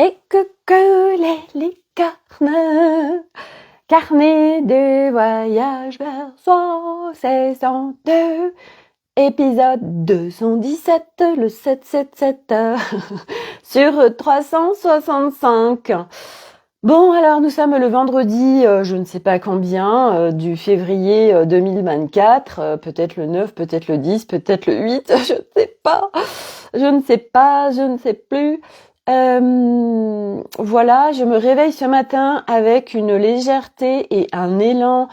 Et coucou les licornes, carnet de voyage vers soi, saison 2, épisode 217, le 777 sur 365. Bon, alors nous sommes le vendredi, je ne sais pas combien, du février 2024, peut-être le 9, peut-être le 10, peut-être le 8, je ne sais plus. Voilà, je me réveille ce matin avec une légèreté et un élan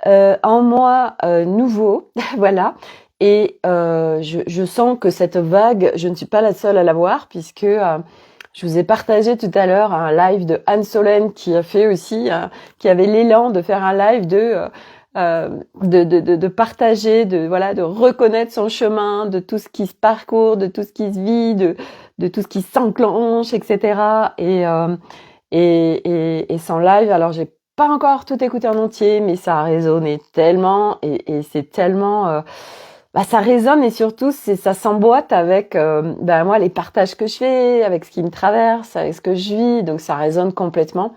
en moi nouveau, voilà. Et je sens que cette vague, je ne suis pas la seule à l'avoir, puisque je vous ai partagé tout à l'heure un live de Anne Solène qui a fait aussi, qui avait l'élan de faire un live de partager, de reconnaître son chemin, de tout ce qui se parcourt, de tout ce qui se vit, de tout ce qui s'enclenche, etc. Et son live, alors j'ai pas encore tout écouté en entier, mais ça a résonné tellement et c'est tellement ça résonne et surtout ça s'emboîte avec moi les partages que je fais, avec ce qui me traverse, avec ce que je vis, donc ça résonne complètement.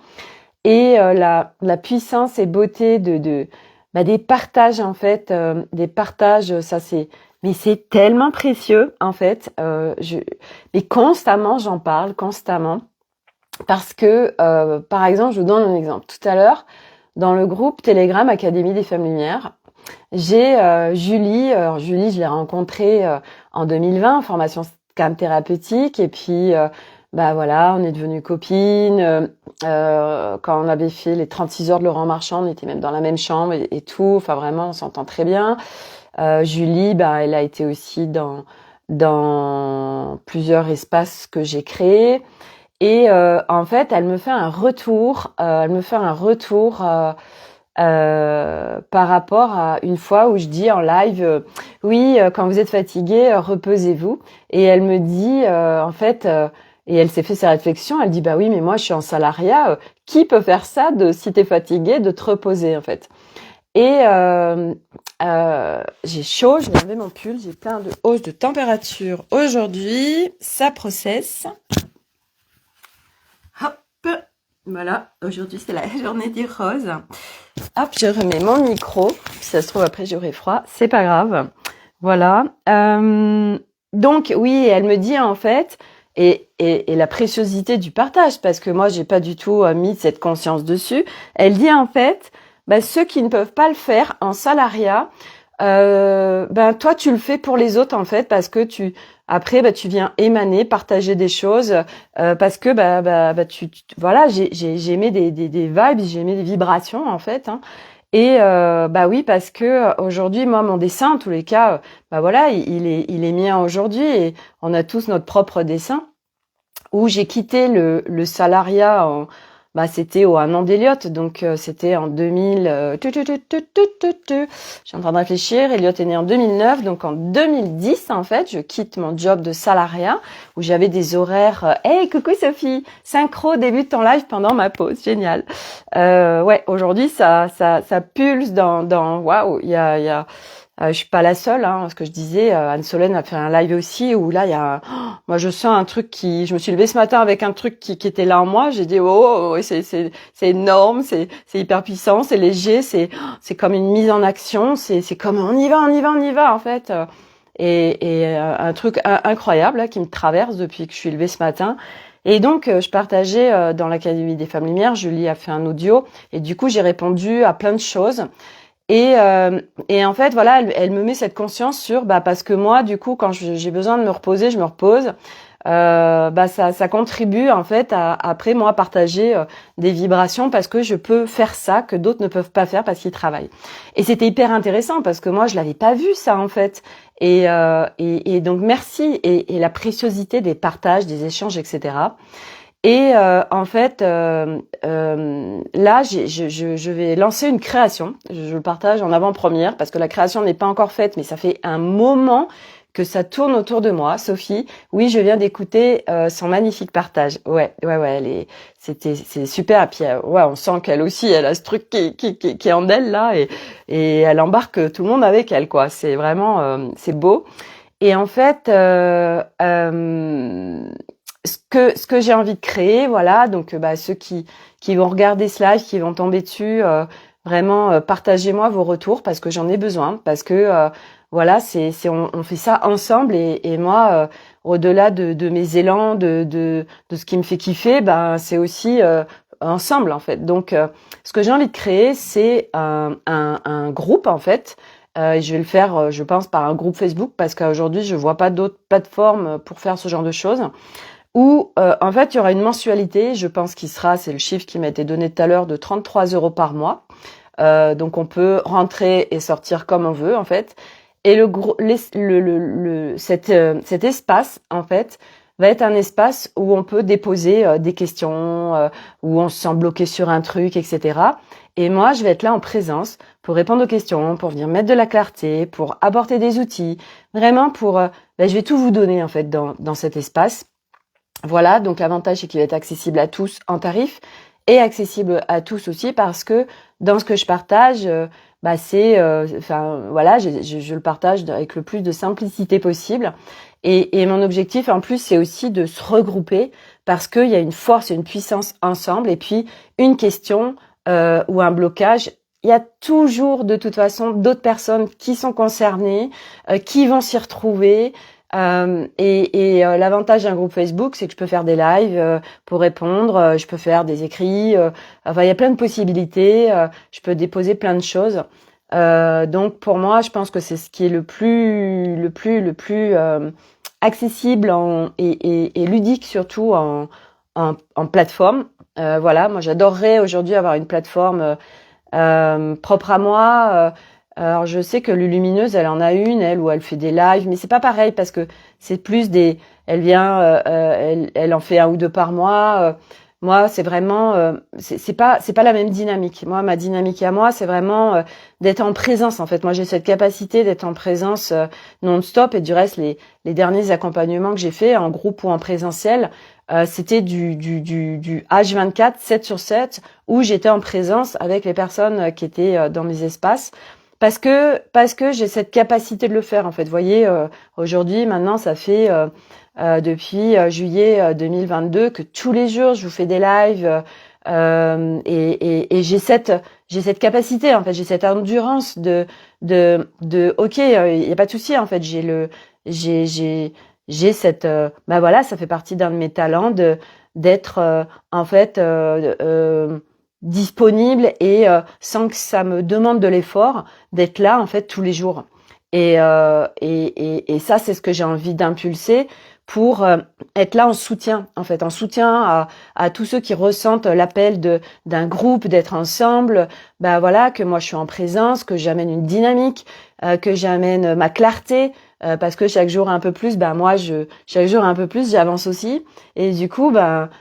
Et la puissance et beauté des partages en fait, des partages, ça mais c'est tellement précieux en fait. Mais constamment j'en parle constamment parce que par exemple, je vous donne un exemple. Tout à l'heure, dans le groupe Telegram Académie des Femmes Lumière, j'ai Julie. Alors Julie, je l'ai rencontrée en 2020 en formation scan thérapeutique, et puis on est devenues copines. Quand on avait fait les 36 heures de Laurent Marchand, on était même dans la même chambre et tout. Enfin vraiment, on s'entend très bien. Julie, elle a été aussi dans plusieurs espaces que j'ai créés. Et en fait, elle me fait un retour. Par rapport à une fois où je dis en live, quand vous êtes fatigué, reposez-vous. Et elle me dit, et elle s'est fait sa réflexion, elle dit, bah oui, mais moi je suis en salariat, qui peut faire ça si t'es fatigué, de te reposer en fait. Et j'ai chaud, je vais enlever mon pull, j'ai plein de hausse de température aujourd'hui, ça processe. Hop, voilà, aujourd'hui c'est la journée du rose. Hop, je remets mon micro. Si ça se trouve, après, j'aurai froid. C'est pas grave. Voilà. Donc, oui, elle me dit, en fait, et la préciosité du partage, parce que moi, j'ai pas du tout mis cette conscience dessus. Elle dit, en fait, ceux qui ne peuvent pas le faire en salariat, toi, tu le fais pour les autres, en fait, parce que tu viens émaner, partager des choses, parce que j'ai aimé des vibes, j'ai aimé des vibrations en fait, hein. Et oui, parce que aujourd'hui, moi, mon dessin, en tous les cas, il est mien aujourd'hui, et on a tous notre propre dessin. Où j'ai quitté le salariat c'était au Un an d'Eliott, donc c'était en 2000. Je suis en train de réfléchir. Eliott est né en 2009, donc en 2010 en fait, je quitte mon job de salariat où j'avais des horaires. Hey, coucou Sophie, synchro débute ton live pendant ma pause, génial. Aujourd'hui ça pulse dans waouh, il y a je suis pas la seule, hein, ce que je disais. Anne Solène a fait un live aussi où là, il y a, moi, je sens un truc je me suis levée ce matin avec un truc qui était là en moi. J'ai dit, c'est énorme, c'est hyper puissant, c'est léger, c'est comme une mise en action, c'est comme on y va, en fait. Et un truc incroyable, là, qui me traverse depuis que je suis levée ce matin. Et donc, je partageais dans l'Académie des Femmes Lumières, Julie a fait un audio, et du coup, j'ai répondu à plein de choses. Et en fait, voilà, elle me met cette conscience sur, parce que moi, du coup, quand j'ai besoin de me reposer, je me repose. Ça contribue en fait à après moi partager des vibrations, parce que je peux faire ça que d'autres ne peuvent pas faire parce qu'ils travaillent. Et c'était hyper intéressant parce que moi, je l'avais pas vu ça en fait. Et donc merci, et la préciosité des partages, des échanges, etc. Et en fait, là, je vais lancer une création. Je le partage en avant-première parce que la création n'est pas encore faite, mais ça fait un moment que ça tourne autour de moi. Sophie, oui, je viens d'écouter son magnifique partage. Ouais, c'est super. Et puis, on sent qu'elle aussi, elle a ce truc qui est en elle là, et elle embarque tout le monde avec elle, quoi. C'est vraiment, c'est beau. Et en fait, ce que j'ai envie de créer, voilà. Donc, ceux qui vont regarder ce live, qui vont tomber dessus, vraiment, partagez-moi vos retours parce que j'en ai besoin, parce que voilà, on fait ça ensemble et moi, au-delà de mes élans, de ce qui me fait kiffer, ben c'est aussi ensemble en fait. Donc, ce que j'ai envie de créer, c'est un groupe en fait. Et je vais le faire, je pense, par un groupe Facebook parce qu'aujourd'hui, je vois pas d'autres plateformes pour faire ce genre de choses où en fait il y aura une mensualité, je pense qu'il sera, c'est le chiffre qui m'a été donné tout à l'heure, de 33 € par mois. Donc on peut rentrer et sortir comme on veut en fait. Et cet espace en fait va être un espace où on peut déposer des questions, où on se sent bloqué sur un truc, etc. Et moi je vais être là en présence pour répondre aux questions, pour venir mettre de la clarté, pour apporter des outils, vraiment pour, je vais tout vous donner en fait dans cet espace. Voilà, donc l'avantage c'est qu'il va être accessible à tous en tarif et accessible à tous aussi parce que dans ce que je partage, voilà, je le partage avec le plus de simplicité possible. Et mon objectif en plus c'est aussi de se regrouper parce qu'il y a une force et une puissance ensemble. Et puis une question ou un blocage, il y a toujours de toute façon d'autres personnes qui sont concernées, qui vont s'y retrouver. L'avantage d'un groupe Facebook, c'est que je peux faire des lives pour répondre, je peux faire des écrits, enfin il y a plein de possibilités, je peux déposer plein de choses. Donc pour moi, je pense que c'est ce qui est le plus accessible et ludique surtout en plateforme. Voilà, moi j'adorerais aujourd'hui avoir une plateforme propre à moi. Alors je sais que Lulumineuse, elle en a une, elle, où elle fait des lives, mais c'est pas pareil parce que c'est plus elle vient, elle en fait un ou deux par mois. Moi, c'est vraiment, c'est pas la même dynamique. Moi, ma dynamique à moi, c'est vraiment d'être en présence. En fait, moi, j'ai cette capacité d'être en présence non-stop. Et du reste, les derniers accompagnements que j'ai fait en groupe ou en présentiel, c'était du H24, 7/7, où j'étais en présence avec les personnes qui étaient dans mes espaces. Parce que j'ai cette capacité de le faire en fait. Vous voyez, aujourd'hui, maintenant, ça fait depuis juillet 2022 que tous les jours je vous fais des lives et j'ai cette capacité en fait, j'ai cette endurance de ok, il y a pas de souci en fait, j'ai cette voilà, ça fait partie d'un de mes talents d'être en fait disponible et sans que ça me demande de l'effort d'être là en fait tous les jours. Et ça c'est ce que j'ai envie d'impulser pour être là en soutien en fait, en soutien à tous ceux qui ressentent l'appel d'un groupe, d'être ensemble. Voilà, que moi je suis en présence, que j'amène une dynamique, que j'amène ma clarté. Parce que chaque jour un peu plus, chaque jour un peu plus, j'avance aussi. Et du coup,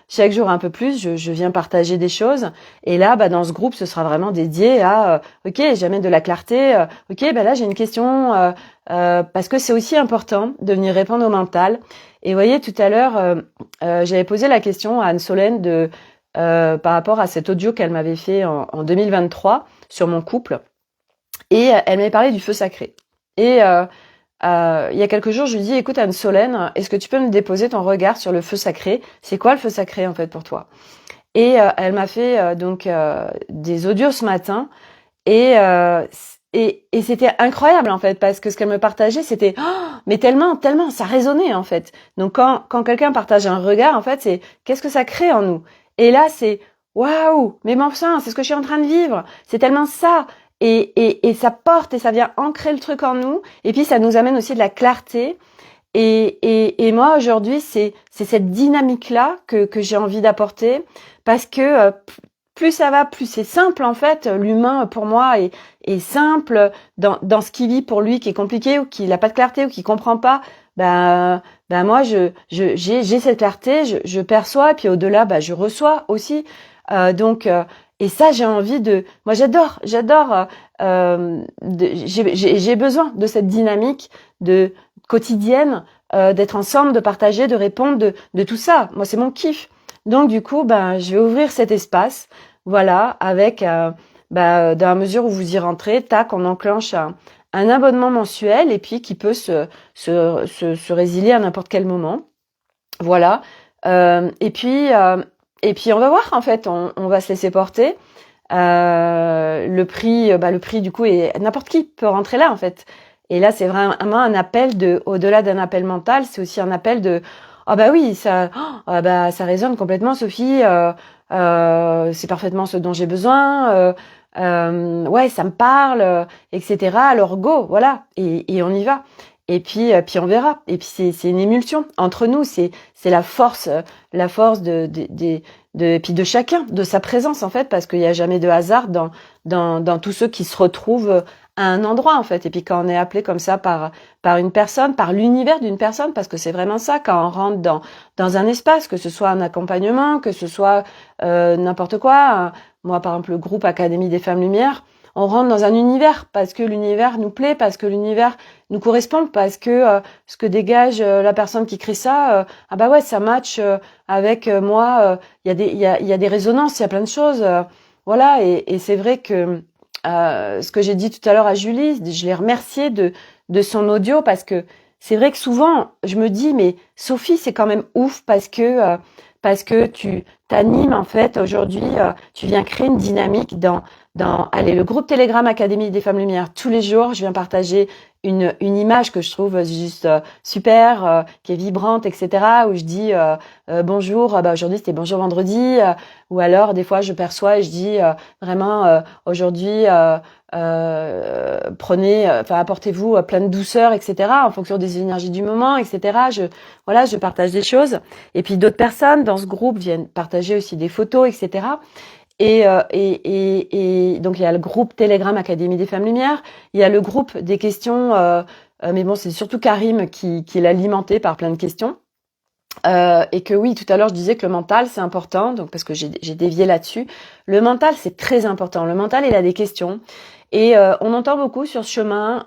chaque jour un peu plus, je viens partager des choses. Et là, dans ce groupe, ce sera vraiment dédié à, ok, j'amène de la clarté. Ok, là j'ai une question parce que c'est aussi important de venir répondre au mental. Et vous voyez, tout à l'heure, j'avais posé la question à Anne-Solène par rapport à cet audio qu'elle m'avait fait en 2023 sur mon couple. Et elle m'avait parlé du feu sacré. Et il y a quelques jours, je lui dis, écoute Anne-Solène, est-ce que tu peux me déposer ton regard sur le feu sacré? C'est quoi le feu sacré en fait pour toi? Et elle m'a fait des audios ce matin et c'était incroyable en fait parce que ce qu'elle me partageait c'était mais tellement ça résonnait en fait. Donc quand quelqu'un partage un regard en fait, c'est qu'est-ce que ça crée en nous? Et là c'est waouh, mais enfin, c'est ce que je suis en train de vivre. C'est tellement ça. Et ça porte et ça vient ancrer le truc en nous. Et puis ça nous amène aussi de la clarté. Et moi aujourd'hui, c'est cette dynamique-là que j'ai envie d'apporter parce que plus ça va, plus c'est simple en fait. L'humain pour moi est simple dans ce qu'il vit pour lui qui est compliqué ou qu'il n'a pas de clarté ou qu'il comprend pas. Moi j'ai cette clarté, je perçois et puis au-delà je reçois aussi. Et ça, j'ai envie moi, j'adore. J'ai besoin de cette dynamique de quotidienne, d'être ensemble, de partager, de répondre, de tout ça. Moi, c'est mon kiff. Donc, du coup, je vais ouvrir cet espace, voilà, avec, dans la mesure où vous y rentrez, tac, on enclenche un abonnement mensuel et puis qui peut se résilier à n'importe quel moment. Voilà. Et puis on va voir en fait, on va se laisser porter. Le prix du coup est n'importe qui peut rentrer là en fait. Et là c'est vraiment un appel de, au-delà d'un appel mental, c'est aussi un appel de ah bah oui ça résonne complètement Sophie, c'est parfaitement ce dont j'ai besoin, ouais ça me parle, etc. Alors go voilà et on y va. Et puis on verra. Et puis c'est une émulsion entre nous. C'est la force et puis de chacun, de sa présence en fait, parce qu'il n'y a jamais de hasard dans tous ceux qui se retrouvent à un endroit en fait. Et puis quand on est appelé comme ça par une personne, par l'univers d'une personne, parce que c'est vraiment ça quand on rentre dans un espace, que ce soit un accompagnement, que ce soit n'importe quoi. Moi par exemple le groupe Académie des Femmes Lumière. On rentre dans un univers parce que l'univers nous plaît, parce que l'univers nous correspond, parce que ce que dégage la personne qui crée ça, ah bah ouais, ça match avec moi. Il y a des résonances, il y a plein de choses, voilà. Et c'est vrai que ce que j'ai dit tout à l'heure à Julie, je l'ai remerciée de son audio parce que c'est vrai que souvent je me dis mais Sophie c'est quand même ouf parce que tu t'animes en fait aujourd'hui, tu viens créer une dynamique allez, le groupe Telegram Académie des Femmes Lumière. Tous les jours, je viens partager une image que je trouve juste super, qui est vibrante, etc. Où je dis bonjour, bah aujourd'hui c'était bonjour vendredi, ou alors des fois je perçois et je dis vraiment aujourd'hui prenez, enfin apportez-vous plein de douceur, etc. En fonction des énergies du moment, etc. Je partage des choses. Et puis d'autres personnes dans ce groupe viennent partager aussi des photos, etc. Et donc il y a le groupe Telegram Académie des Femmes Lumière, il y a le groupe des questions, mais bon c'est surtout Karim qui est alimenté par plein de questions. Et que oui, tout à l'heure je disais que le mental c'est important, donc parce que j'ai dévié là-dessus. Le mental c'est très important. Le mental il a des questions et on entend beaucoup sur ce chemin.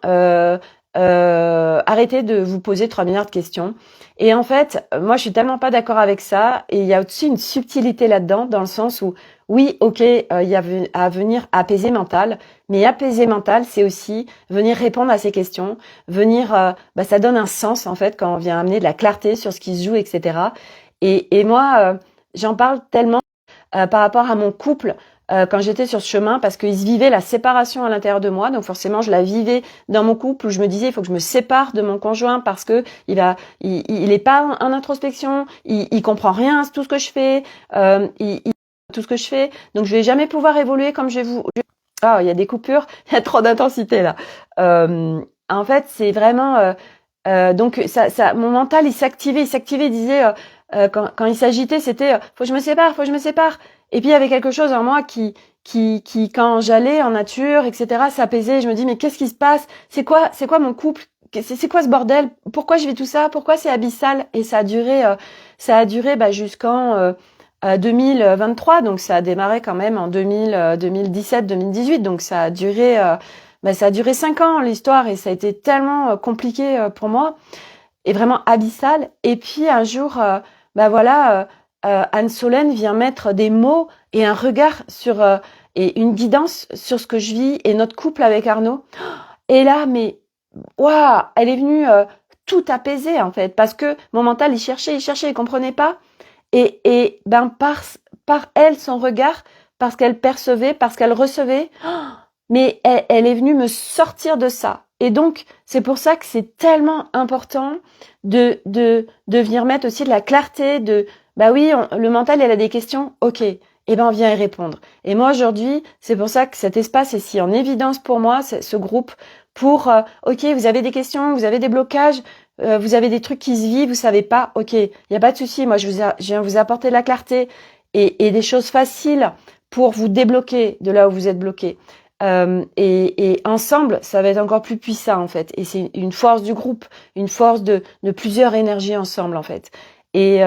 Arrêtez de vous poser 3 milliards de questions. Et en fait, moi je suis tellement pas d'accord avec ça. Et il y a aussi une subtilité là-dedans, dans le sens où oui, ok, il y a à venir apaiser mental, mais apaiser mental, c'est aussi venir répondre à ces questions, venir, ça donne un sens en fait quand on vient amener de la clarté sur ce qui se joue, etc. Et moi, j'en parle tellement par rapport à mon couple. Quand j'étais sur ce chemin, parce qu'il se vivait la séparation à l'intérieur de moi, donc forcément je la vivais dans mon couple où je me disais il faut que je me sépare de mon conjoint parce que il est pas en introspection, il comprend rien à tout ce que je fais, tout ce que je fais, donc je vais jamais pouvoir évoluer comme je vous. Ah, il y a des coupures, il y a trop d'intensité là. En fait, c'est vraiment donc mon mental il s'activait, il disait quand il s'agitait, c'était faut que je me sépare, faut que je me sépare. Et puis il y avait quelque chose en moi qui quand j'allais en nature, etc., s'apaisait. Je me dis mais qu'est-ce qui se passe? C'est quoi mon couple? C'est quoi ce bordel? Pourquoi je vis tout ça? Pourquoi c'est abyssal? Et ça a duré jusqu'en 2023. Donc ça a démarré quand même en 2017, 2018. Donc ça a duré 5 ans l'histoire et ça a été tellement compliqué pour moi et vraiment abyssal. Et puis un jour, Anne Solène vient mettre des mots et un regard sur et une guidance sur ce que je vis et notre couple avec Arnaud. Et là, mais waouh, elle est venue tout apaiser en fait, parce que mon mental il cherchait, il comprenait pas. Et par elle, son regard, parce qu'elle percevait, parce qu'elle recevait, mais elle est venue me sortir de ça. Et donc, c'est pour ça que c'est tellement important de venir mettre aussi de la clarté, le mental, il a des questions, ok, et on vient y répondre. Et moi, aujourd'hui, c'est pour ça que cet espace est si en évidence pour moi, ce groupe, pour, ok, vous avez des questions, vous avez des blocages, vous avez des trucs qui se vivent, vous savez pas, ok, il y a pas de souci, moi, je viens vous apporter de la clarté et des choses faciles pour vous débloquer de là où vous êtes bloqué. Et ensemble, ça va être encore plus puissant en fait. Et c'est une force du groupe, une force de plusieurs énergies ensemble en fait. Et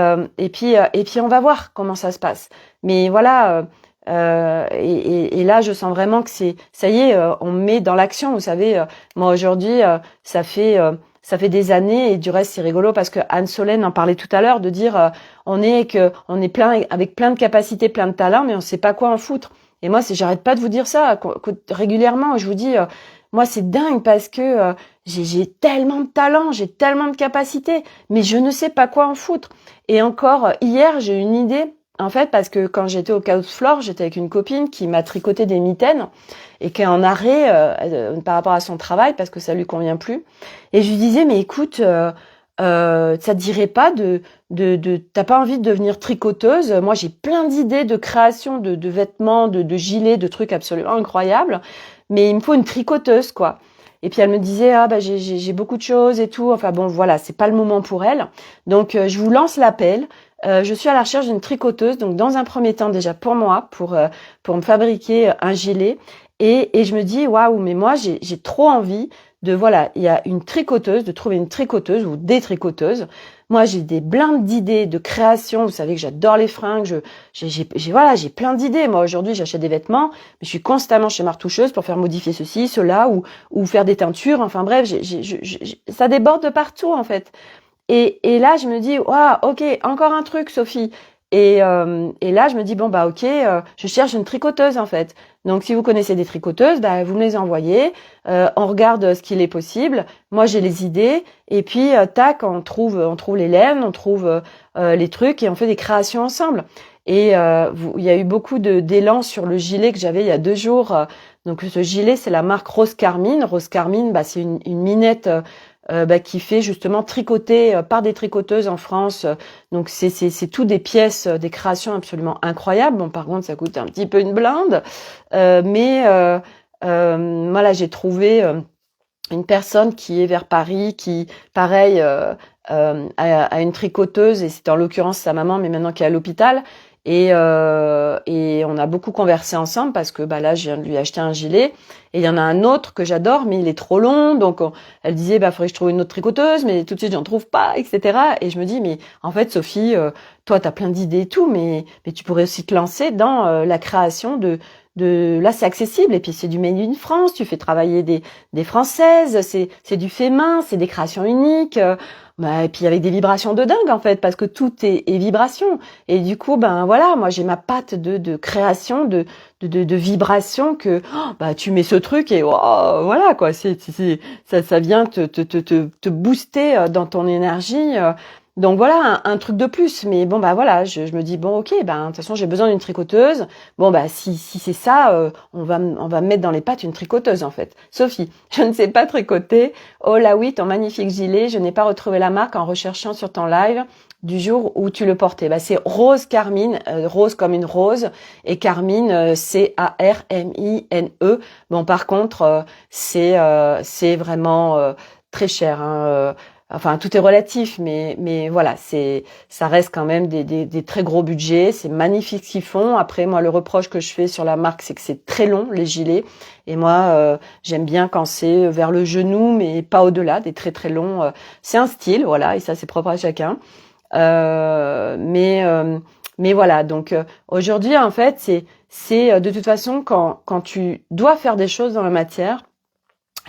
puis on va voir comment ça se passe. Mais voilà. Et là, je sens vraiment que ça y est, on met dans l'action. Vous savez, moi aujourd'hui, ça fait des années et du reste c'est rigolo parce que Anne Solène en parlait tout à l'heure de dire on est plein avec plein de capacités, plein de talents, mais on sait pas quoi en foutre. Et moi, j'arrête pas de vous dire ça régulièrement. Je vous dis, moi, c'est dingue parce que j'ai tellement de talent, j'ai tellement de capacités, mais je ne sais pas quoi en foutre. Et encore hier, j'ai eu une idée. En fait, parce que quand j'étais au Chaos Floor, j'étais avec une copine qui m'a tricoté des mitaines et qui est en arrêt par rapport à son travail parce que ça lui convient plus. Et je lui disais, mais écoute, ça te dirait pas t'as pas envie de devenir tricoteuse? Moi, j'ai plein d'idées de création de vêtements, de gilets, de trucs absolument incroyables, mais il me faut une tricoteuse, quoi. Et puis elle me disait, ah bah j'ai beaucoup de choses et tout. Enfin bon, voilà, c'est pas le moment pour elle. Donc je vous lance l'appel. Je suis à la recherche d'une tricoteuse. Donc dans un premier temps déjà pour moi, pour me fabriquer un gilet. Et je me dis, waouh, mais moi j'ai trop envie voilà, il y a une tricoteuse, de trouver une tricoteuse ou des tricoteuses. Moi, j'ai des blindes d'idées de création. Vous savez que j'adore les fringues. J'ai plein d'idées. Moi, aujourd'hui, j'achète des vêtements, mais je suis constamment chez ma retoucheuse pour faire modifier ceci, cela, ou faire des teintures. Enfin bref, ça déborde de partout, en fait. Et là, je me dis, waouh, ok, encore un truc, Sophie. Et là, je me dis, bon, bah, ok, je cherche une tricoteuse, en fait. Donc, si vous connaissez des tricoteuses, bah, vous me les envoyez. On regarde ce qu'il est possible. Moi, j'ai les idées. Et puis, tac, on trouve les laines, on trouve les trucs et on fait des créations ensemble. Et il y a eu beaucoup d'élan sur le gilet que j'avais il y a 2 jours. Donc, ce gilet, c'est la marque Rose Carmine. Rose Carmine, bah, c'est une minette qui fait justement tricoter par des tricoteuses en France. Donc c'est tout des pièces, des créations absolument incroyables. Bon, par contre, ça coûte un petit peu une blinde, mais voilà, j'ai trouvé une personne qui est vers Paris, qui, pareil, a une tricoteuse, et c'est en l'occurrence sa maman, mais maintenant qui est à l'hôpital. Et on a beaucoup conversé ensemble parce que bah là, je viens de lui acheter un gilet. Et il y en a un autre que j'adore, mais il est trop long. Donc, elle disait, bah, faudrait que je trouve une autre tricoteuse, mais tout de suite, j'en trouve pas, etc. Et je me dis, mais en fait, Sophie, toi, t'as plein d'idées et tout, mais tu pourrais aussi te lancer dans la création là, c'est accessible. Et puis, c'est du Made in France. Tu fais travailler des Françaises. C'est du fait main. C'est des créations uniques. Bah, et puis avec des vibrations de dingue en fait, parce que tout est vibration. Et du coup, ben voilà, moi j'ai ma patte de création, de vibration que bah tu mets ce truc et voilà quoi, ça vient te booster dans ton énergie. Donc voilà un truc de plus. Mais bon bah voilà, je me dis bon ok, ben de toute façon j'ai besoin d'une tricoteuse. Bon bah si c'est ça, on va me mettre dans les pattes une tricoteuse en fait. Sophie, je ne sais pas tricoter. Oh là oui, ton magnifique gilet, je n'ai pas retrouvé la marque en recherchant sur ton live du jour où tu le portais. Bah c'est Rose Carmine, rose comme une rose, et Carmine Carmine. Bon par contre c'est vraiment très cher. Hein, enfin tout est relatif, mais voilà, ça reste quand même des très gros budgets. C'est magnifique ce qu'ils font. Après moi le reproche que je fais sur la marque, c'est que c'est très long les gilets. Et moi j'aime bien quand c'est vers le genou, mais pas au-delà, des très très longs. C'est un style, voilà, et ça c'est propre à chacun. Mais voilà, donc aujourd'hui en fait c'est de toute façon quand tu dois faire des choses dans la matière,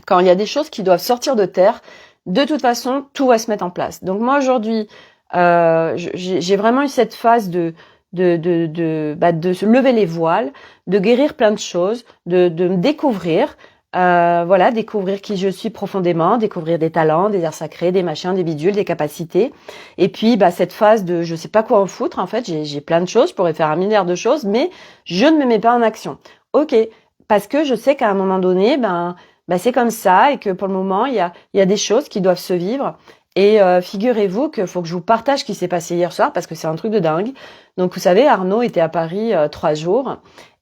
quand il y a des choses qui doivent sortir de terre, de toute façon tout va se mettre en place. Donc moi aujourd'hui j'ai vraiment eu cette phase de se lever les voiles, de guérir plein de choses, de me découvrir. Voilà, découvrir qui je suis profondément, découvrir des talents, des arts sacrés, des machins, des bidules, des capacités. Et puis, cette phase de je sais pas quoi en foutre, en fait, j'ai plein de choses, je pourrais faire un milliard de choses, mais je ne me mets pas en action. Ok, parce que je sais qu'à un moment donné, c'est comme ça et que pour le moment, il y a des choses qui doivent se vivre. Et figurez-vous qu'il faut que je vous partage ce qui s'est passé hier soir parce que c'est un truc de dingue. Donc, vous savez, Arnaud était à Paris 3 jours.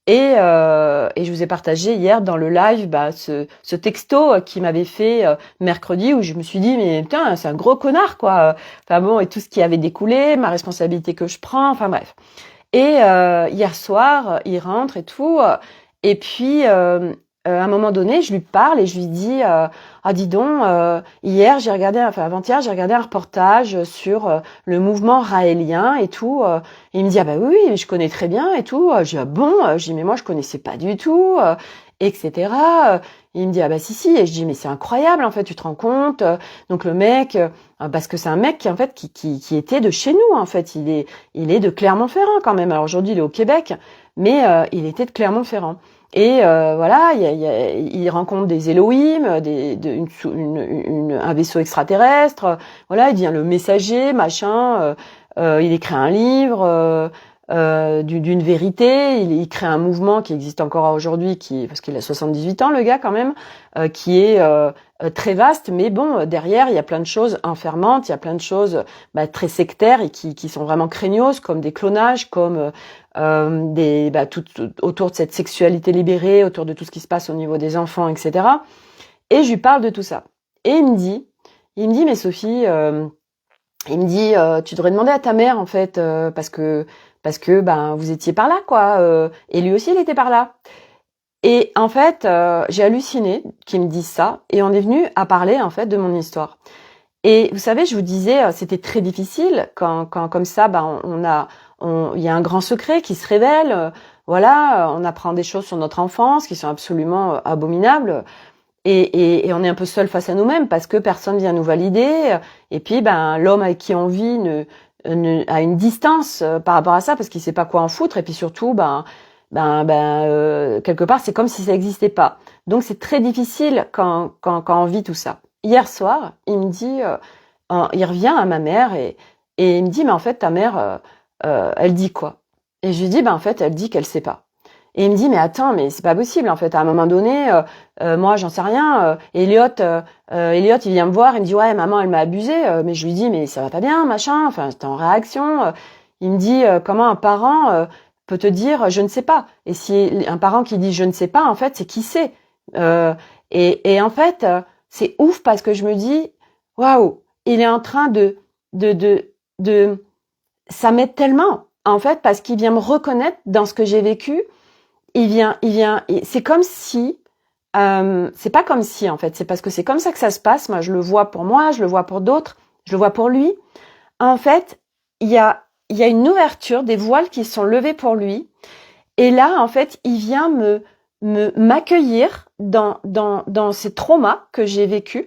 Et je vous ai partagé hier dans le live ce texto qu'il m'avait fait mercredi où je me suis dit mais putain c'est un gros connard quoi. Enfin bon, et tout ce qui avait découlé, ma responsabilité que je prends, enfin bref. Et hier soir il rentre et tout et puis à un moment donné je lui parle et je lui dis ah dis donc hier avant-hier j'ai regardé un reportage sur le mouvement raélien et tout. Et il me dit ah bah oui je connais très bien et tout. Je dis ah bon, je dis mais moi je connaissais pas du tout, etc. Et il me dit ah bah si et je dis mais c'est incroyable en fait, tu te rends compte. Donc le mec parce que c'est un mec qui en fait qui était de chez nous en fait, il est de Clermont-Ferrand quand même. Alors aujourd'hui il est au Québec, mais il était de Clermont-Ferrand. Et voilà, il rencontre des Elohim, un vaisseau extraterrestre. Voilà, il devient le messager, machin. Il écrit un livre d'une vérité. Il crée un mouvement qui existe encore aujourd'hui, parce qu'il a 78 ans, le gars quand même, qui est très vaste. Mais bon, derrière, il y a plein de choses enfermantes, il y a plein de choses très sectaires et qui sont vraiment craignos, comme des clonages, comme tout autour de cette sexualité libérée, autour de tout ce qui se passe au niveau des enfants, etc. Et je lui parle de tout ça. Et il me dit, mais Sophie, il me dit, tu devrais demander à ta mère en fait, parce que vous étiez par là, quoi. Et lui aussi, il était par là. Et en fait, j'ai halluciné qu'il me dise ça, et on est venu à parler en fait de mon histoire. Et vous savez, je vous disais, c'était très difficile quand comme ça, il y a un grand secret qui se révèle. Voilà, on apprend des choses sur notre enfance qui sont absolument abominables. Et on est un peu seul face à nous-mêmes parce que personne vient nous valider. Et puis, l'homme avec qui on vit a une distance par rapport à ça parce qu'il sait pas quoi en foutre. Et puis surtout, quelque part, c'est comme si ça n'existait pas. Donc, c'est très difficile quand on vit tout ça. Hier soir, il me dit, il revient à ma mère et il me dit, mais en fait, ta mère, elle dit quoi? Et je lui dis, en fait, elle dit qu'elle sait pas. Et il me dit, mais attends, mais c'est pas possible, en fait. À un moment donné, moi, j'en sais rien. Elliot, il vient me voir, il me dit, ouais, maman, elle m'a abusé. Mais je lui dis, mais ça va pas bien, machin. Enfin, j'étais en réaction. Il me dit, comment un parent peut te dire, je ne sais pas. Et si un parent qui dit, je ne sais pas, en fait, c'est qui sait. Et en fait, c'est ouf parce que je me dis, waouh, il est en train de ça m'aide tellement, en fait, parce qu'il vient me reconnaître dans ce que j'ai vécu. Il vient, c'est comme si, c'est pas comme si, en fait, c'est parce que c'est comme ça que ça se passe. Moi, je le vois pour moi, je le vois pour d'autres, je le vois pour lui. En fait, il y a une ouverture, des voiles qui sont levés pour lui. Et là, en fait, il vient m'accueillir dans ces traumas que j'ai vécus.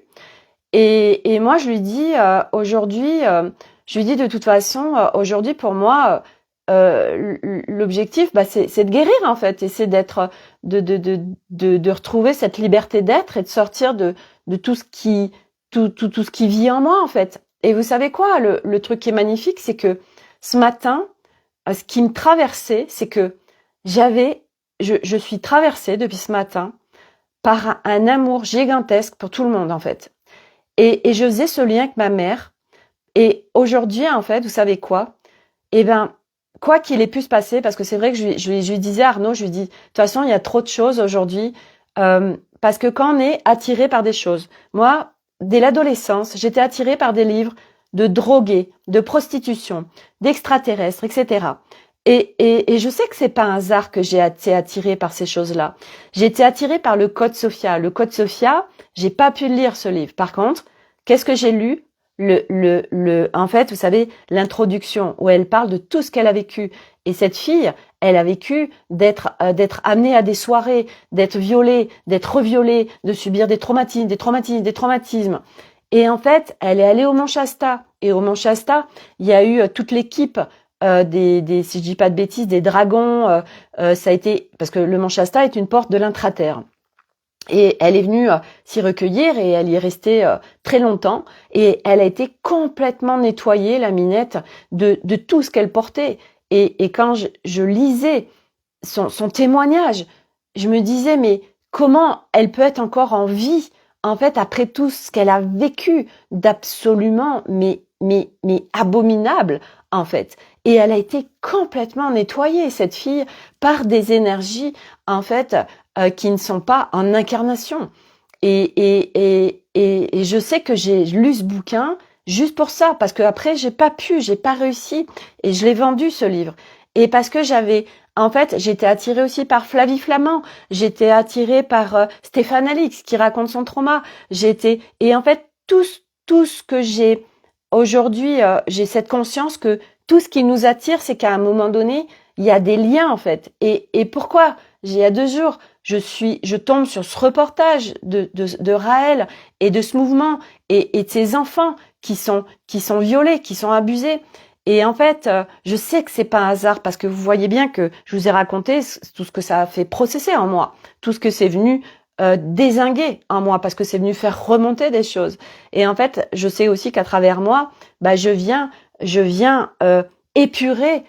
Et moi, je lui dis aujourd'hui, je lui dis de toute façon, aujourd'hui pour moi, l'objectif, c'est de guérir en fait, et c'est de retrouver cette liberté d'être et de sortir de tout ce qui tout ce qui vit en moi en fait. Et vous savez quoi, le truc qui est magnifique, c'est que ce matin, ce qui me traversait, c'est que je suis traversée depuis ce matin par un amour gigantesque pour tout le monde en fait. Et je faisais ce lien avec ma mère. Et aujourd'hui, en fait, vous savez quoi? Quoi qu'il ait pu se passer, parce que c'est vrai que je lui disais à Arnaud, je lui dis, de toute façon, il y a trop de choses aujourd'hui, parce que quand on est attiré par des choses, moi, dès l'adolescence, j'étais attirée par des livres de drogués, de prostitution, d'extraterrestres, etc. Et je sais que c'est pas un hasard que j'ai été attirée par ces choses-là. J'ai été attirée par le Code Sophia. Le Code Sophia, j'ai pas pu lire ce livre. Par contre, qu'est-ce que j'ai lu? En fait, vous savez, l'introduction où elle parle de tout ce qu'elle a vécu. Et cette fille, elle a vécu d'être amenée à des soirées, d'être violée, d'être reviolée, de subir des traumatismes. Et en fait, elle est allée au Mont Shasta. Et au Mont Shasta, il y a eu toute l'équipe si je dis pas de bêtises, des dragons. Ça a été parce que le Mont Shasta est une porte de l'intraterre. Et elle est venue s'y recueillir et elle y est restée très longtemps. Et elle a été complètement nettoyée, la Minette, de tout ce qu'elle portait. Et quand je lisais son témoignage, je me disais, mais comment elle peut être encore en vie, en fait, après tout ce qu'elle a vécu d'absolument, mais abominable, en fait. Et elle a été complètement nettoyée, cette fille, par des énergies, en fait, qui ne sont pas en incarnation. Et je sais que j'ai lu ce bouquin juste pour ça, parce que après j'ai pas réussi, et je l'ai vendu ce livre. Et parce que j'étais attirée aussi par Flavie Flamand, j'étais attirée par Stéphane Alix qui raconte son trauma. Et en fait tout ce que j'ai aujourd'hui, j'ai cette conscience que tout ce qui nous attire, c'est qu'à un moment donné, il y a des liens en fait. Et pourquoi? Il y a 2 jours, je tombe sur ce reportage de Raël et de ce mouvement et de ces enfants qui sont violés, qui sont abusés. Et en fait, je sais que c'est pas un hasard parce que vous voyez bien que je vous ai raconté tout ce que ça a fait processer en moi, tout ce que c'est venu dézinguer en moi parce que c'est venu faire remonter des choses. Et en fait, je sais aussi qu'à travers moi, bah je viens épurer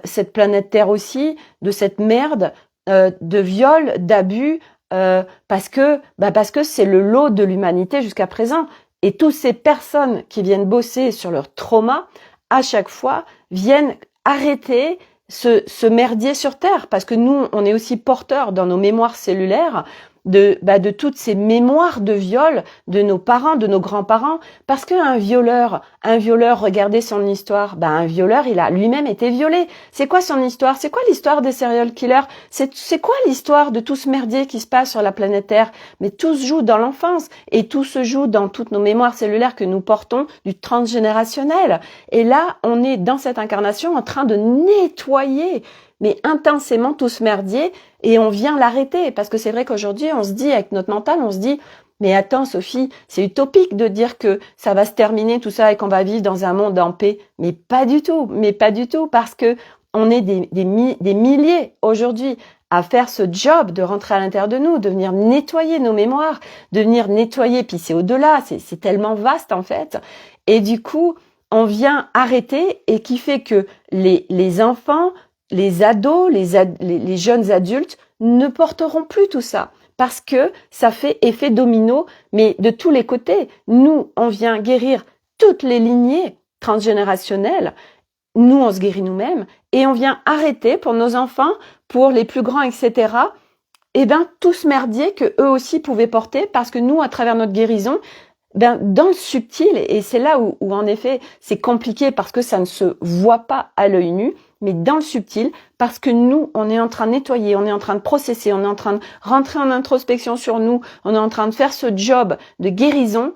cette planète Terre aussi de cette merde de viol, d'abus, parce que c'est le lot de l'humanité jusqu'à présent. Et toutes ces personnes qui viennent bosser sur leur trauma, à chaque fois, viennent arrêter ce merdier sur Terre. Parce que nous, on est aussi porteurs dans nos mémoires cellulaires de toutes ces mémoires de viol de nos parents, de nos grands-parents. Parce qu'un violeur, regardez son histoire, un violeur, il a lui-même été violé. C'est quoi son histoire? C'est quoi l'histoire des serial killers? C'est quoi l'histoire de tout ce merdier qui se passe sur la planète Terre? Mais tout se joue dans l'enfance et tout se joue dans toutes nos mémoires cellulaires que nous portons du transgénérationnel. Et là, on est dans cette incarnation en train de nettoyer mais intensément tout ce merdier et on vient l'arrêter parce que c'est vrai qu'aujourd'hui on se dit avec notre mental, on se dit mais attends Sophie, c'est utopique de dire que ça va se terminer tout ça et qu'on va vivre dans un monde en paix, mais pas du tout parce que on est des milliers aujourd'hui à faire ce job de rentrer à l'intérieur de nous, de venir nettoyer nos mémoires, de venir nettoyer, puis c'est au-delà, c'est tellement vaste en fait, et du coup on vient arrêter et qui fait que les enfants, les ados, les jeunes adultes ne porteront plus tout ça parce que ça fait effet domino, mais de tous les côtés. Nous, on vient guérir toutes les lignées transgénérationnelles. Nous, on se guérit nous-mêmes et on vient arrêter pour nos enfants, pour les plus grands, etc. Tout ce merdier que eux aussi pouvaient porter parce que nous, à travers notre guérison, dans le subtil, et c'est là où en effet c'est compliqué parce que ça ne se voit pas à l'œil nu, mais dans le subtil, parce que nous, on est en train de nettoyer, on est en train de processer, on est en train de rentrer en introspection sur nous, on est en train de faire ce job de guérison,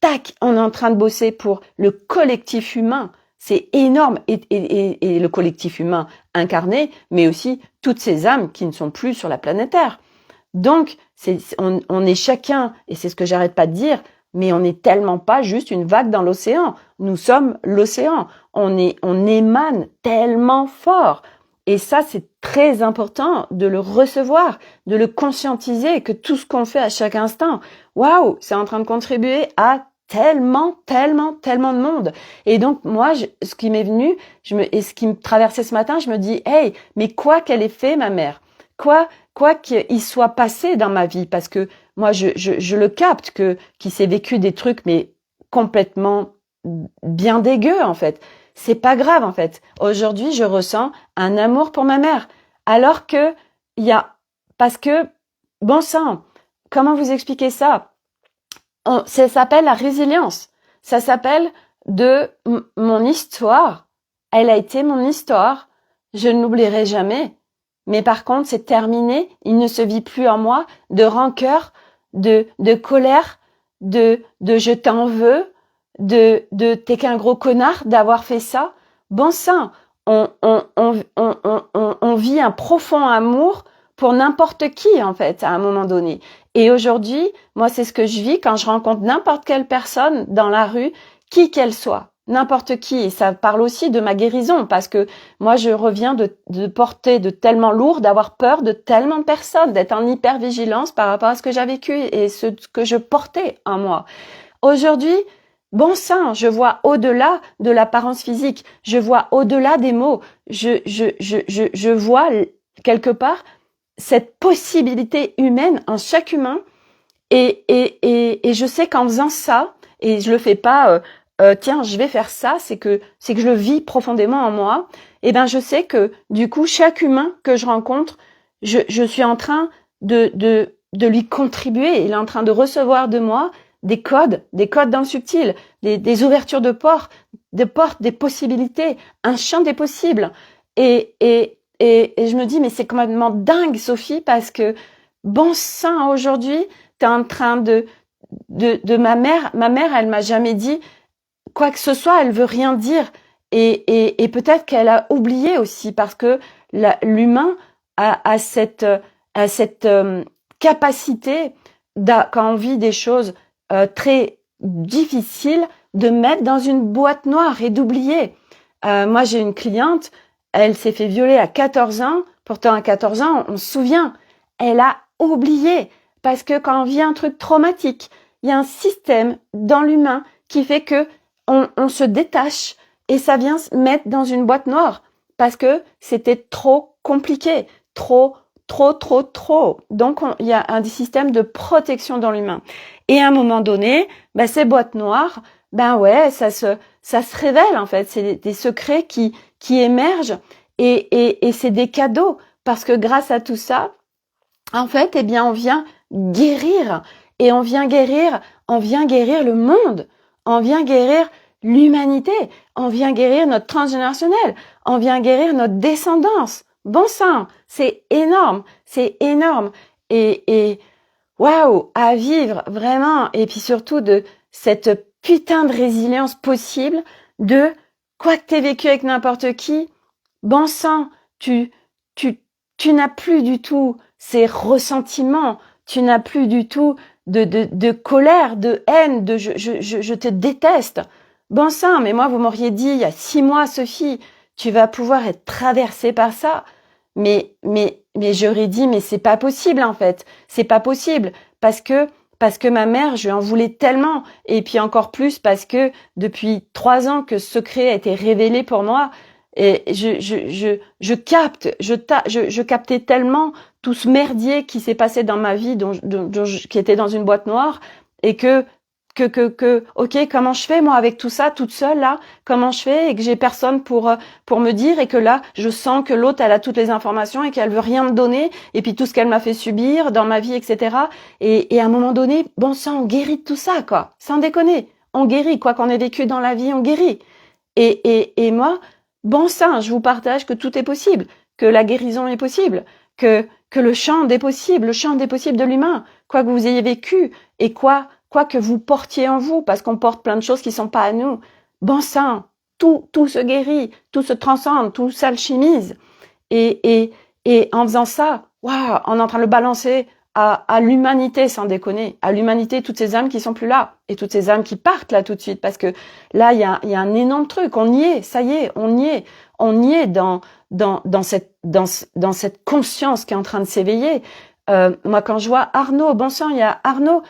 tac, on est en train de bosser pour le collectif humain. C'est énorme, et le collectif humain incarné, mais aussi toutes ces âmes qui ne sont plus sur la planète Terre. Donc, on est chacun, et c'est ce que j'arrête pas de dire, mais on n'est tellement pas juste une vague dans l'océan. Nous sommes l'océan. On émane tellement fort. Et ça, c'est très important de le recevoir, de le conscientiser, que tout ce qu'on fait à chaque instant, waouh, c'est en train de contribuer à tellement de monde. Et donc, moi, ce qui m'est venu, et ce qui me traversait ce matin, je me dis, hey, mais quoi qu'elle ait fait, ma mère? Quoi qu'il soit passé dans ma vie, parce que moi, je le capte qu'il s'est vécu des trucs, mais complètement bien dégueux, en fait. C'est pas grave, en fait. Aujourd'hui, je ressens un amour pour ma mère. Alors que, parce que, bon sang, comment vous expliquer ça? Ça s'appelle la résilience. Ça s'appelle mon histoire. Elle a été mon histoire. Je ne l'oublierai jamais. Mais par contre, c'est terminé. Il ne se vit plus en moi de rancœur, de colère, de je t'en veux, de t'es qu'un gros connard d'avoir fait ça. Bon sang, on vit un profond amour pour n'importe qui, en fait, à un moment donné. Et aujourd'hui, moi, c'est ce que je vis quand je rencontre n'importe quelle personne dans la rue, qui qu'elle soit. N'importe qui, et ça parle aussi de ma guérison, parce que moi je reviens de porter de tellement lourd, d'avoir peur de tellement de personnes, d'être en hypervigilance par rapport à ce que j'ai vécu et ce que je portais en moi. Aujourd'hui, bon sang, je vois au-delà de l'apparence physique, je vois au-delà des mots, je vois quelque part cette possibilité humaine en chaque humain, et je sais qu'en faisant ça, et je le fais pas tiens, je vais faire ça, c'est que je le vis profondément en moi, et je sais que du coup chaque humain que je rencontre, je suis en train de lui contribuer, il est en train de recevoir de moi des codes dans le subtil, des ouvertures de portes, des possibilités, un champ des possibles, et je me dis mais c'est complètement dingue Sophie, parce que bon sang, aujourd'hui t'es en train de ma mère elle m'a jamais dit quoi que ce soit, elle veut rien dire, et peut-être qu'elle a oublié aussi, parce que l'humain a cette capacité, quand on vit des choses très difficiles, de mettre dans une boîte noire et d'oublier. Moi, j'ai une cliente, elle s'est fait violer à 14 ans. Pourtant, à 14 ans, on se souvient. Elle a oublié. Parce que quand on vit un truc traumatique, il y a un système dans l'humain qui fait que on se détache et ça vient se mettre dans une boîte noire. Parce que c'était trop compliqué. Trop. Donc, il y a un système de protection dans l'humain. Et à un moment donné, ces boîtes noires, ouais, ça se révèle en fait. C'est des secrets qui émergent et c'est des cadeaux parce que grâce à tout ça, en fait, on vient guérir et on vient guérir le monde, on vient guérir l'humanité, on vient guérir notre transgénérationnel, on vient guérir notre descendance. Bon sang, c'est énorme et waouh, à vivre vraiment et puis surtout de cette putain de résilience possible de quoi que t'aies vécu avec n'importe qui, bon sang, tu n'as plus du tout ces ressentiments, tu n'as plus du tout de colère, de haine, de je te déteste. Bon sang, mais moi vous m'auriez dit il y a 6 mois, Sophie, tu vas pouvoir être traversée par ça. Mais j'aurais dit mais c'est pas possible en fait, c'est pas possible parce que ma mère, je lui en voulais tellement et puis encore plus parce que depuis 3 ans que ce secret a été révélé pour moi et je captais tellement tout ce merdier qui s'est passé dans ma vie qui était dans une boîte noire et que ok, comment je fais moi avec tout ça toute seule là, comment je fais et que j'ai personne pour me dire et que là je sens que l'autre elle a toutes les informations et qu'elle veut rien me donner et puis tout ce qu'elle m'a fait subir dans ma vie, etc. Et à un moment donné, bon sang, on guérit de tout ça quoi, sans déconner, on guérit, quoi qu'on ait vécu dans la vie, on guérit. Et moi, bon sang, je vous partage que tout est possible, que la guérison est possible, que le champ des possibles, de l'humain, quoi que vous ayez vécu et quoi que vous portiez en vous, parce qu'on porte plein de choses qui sont pas à nous. Bon sang, tout se guérit, tout se transcende, tout s'alchimise. Et en faisant ça, waouh, on est en train de le balancer à l'humanité, sans déconner, à l'humanité, toutes ces âmes qui sont plus là, et toutes ces âmes qui partent là tout de suite, parce que là, il y a un énorme truc, on y est, ça y est, on y est dans cette conscience qui est en train de s'éveiller. Moi, quand je vois Arnaud, bon sang, il y a Arnaud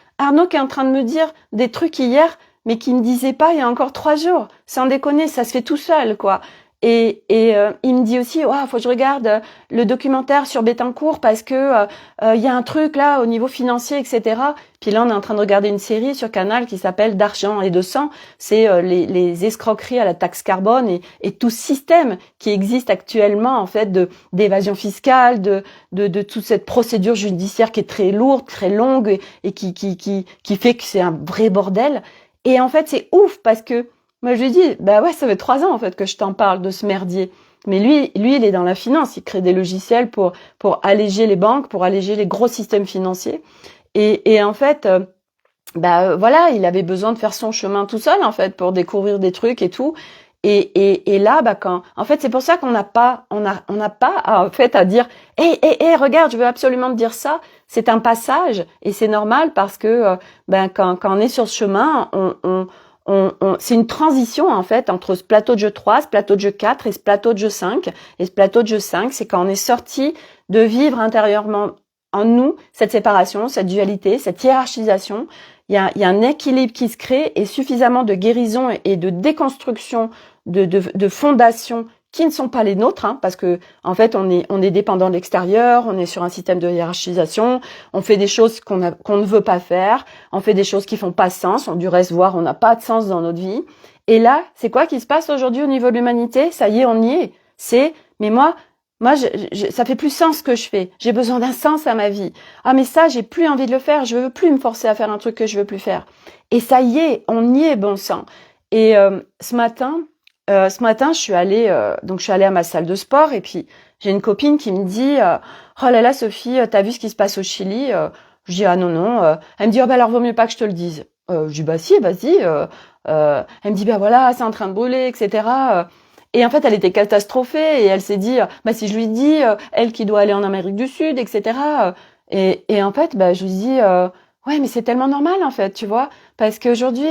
qui est en train de me dire des trucs hier, mais qui me disait pas il y a encore 3 jours. Sans déconner, ça se fait tout seul, quoi. Et il me dit aussi, faut que je regarde le documentaire sur Bettencourt parce que il y a un truc là au niveau financier, etc. Puis là, on est en train de regarder une série sur Canal qui s'appelle D'argent et de sang. C'est les escroqueries à la taxe carbone et tout système qui existe actuellement en fait d'évasion fiscale, de toute cette procédure judiciaire qui est très lourde, très longue et qui fait que c'est un vrai bordel. Et en fait, c'est ouf parce que moi, je lui dis, ouais, ça fait 3 ans, en fait, que je t'en parle de ce merdier. Mais lui, il est dans la finance. Il crée des logiciels pour alléger les banques, pour alléger les gros systèmes financiers. Et en fait, voilà, il avait besoin de faire son chemin tout seul, en fait, pour découvrir des trucs et tout. Et là, en fait, c'est pour ça qu'on n'a pas, en fait, à dire, regarde, je veux absolument te dire ça. C'est un passage et c'est normal parce que, quand on est sur ce chemin, c'est une transition en fait entre ce plateau de jeu 3, ce plateau de jeu 4 et ce plateau de jeu 5. Et ce plateau de jeu 5, c'est quand on est sorti de vivre intérieurement en nous cette séparation, cette dualité, cette hiérarchisation. Il y a un équilibre qui se crée et suffisamment de guérison et de déconstruction de fondations qui ne sont pas les nôtres, parce que en fait on est dépendant de l'extérieur, on est sur un système de hiérarchisation, on fait des choses qu'on ne veut pas faire, on fait des choses qui font pas sens, du reste voir on n'a pas de sens dans notre vie. Et là, c'est quoi qui se passe aujourd'hui au niveau de l'humanité? Ça y est, on y est. Mais moi ça fait plus sens ce que je fais. J'ai besoin d'un sens à ma vie. Ah mais ça, j'ai plus envie de le faire. Je veux plus me forcer à faire un truc que je veux plus faire. Et ça y est, on y est, bon sang. Et ce matin, je suis allée à ma salle de sport et puis j'ai une copine qui me dit oh là là Sophie, t'as vu ce qui se passe au Chili? Je dis ah non. Elle me dit alors vaut mieux pas que je te le dise. Je dis bah si, vas-y. Elle me dit voilà, c'est en train de brûler, etc. Et en fait, elle était catastrophée et elle s'est dit si je lui dis elle qui doit aller en Amérique du Sud, etc. Et en fait, je lui dis Ouais, mais c'est tellement normal en fait, tu vois, parce qu'aujourd'hui,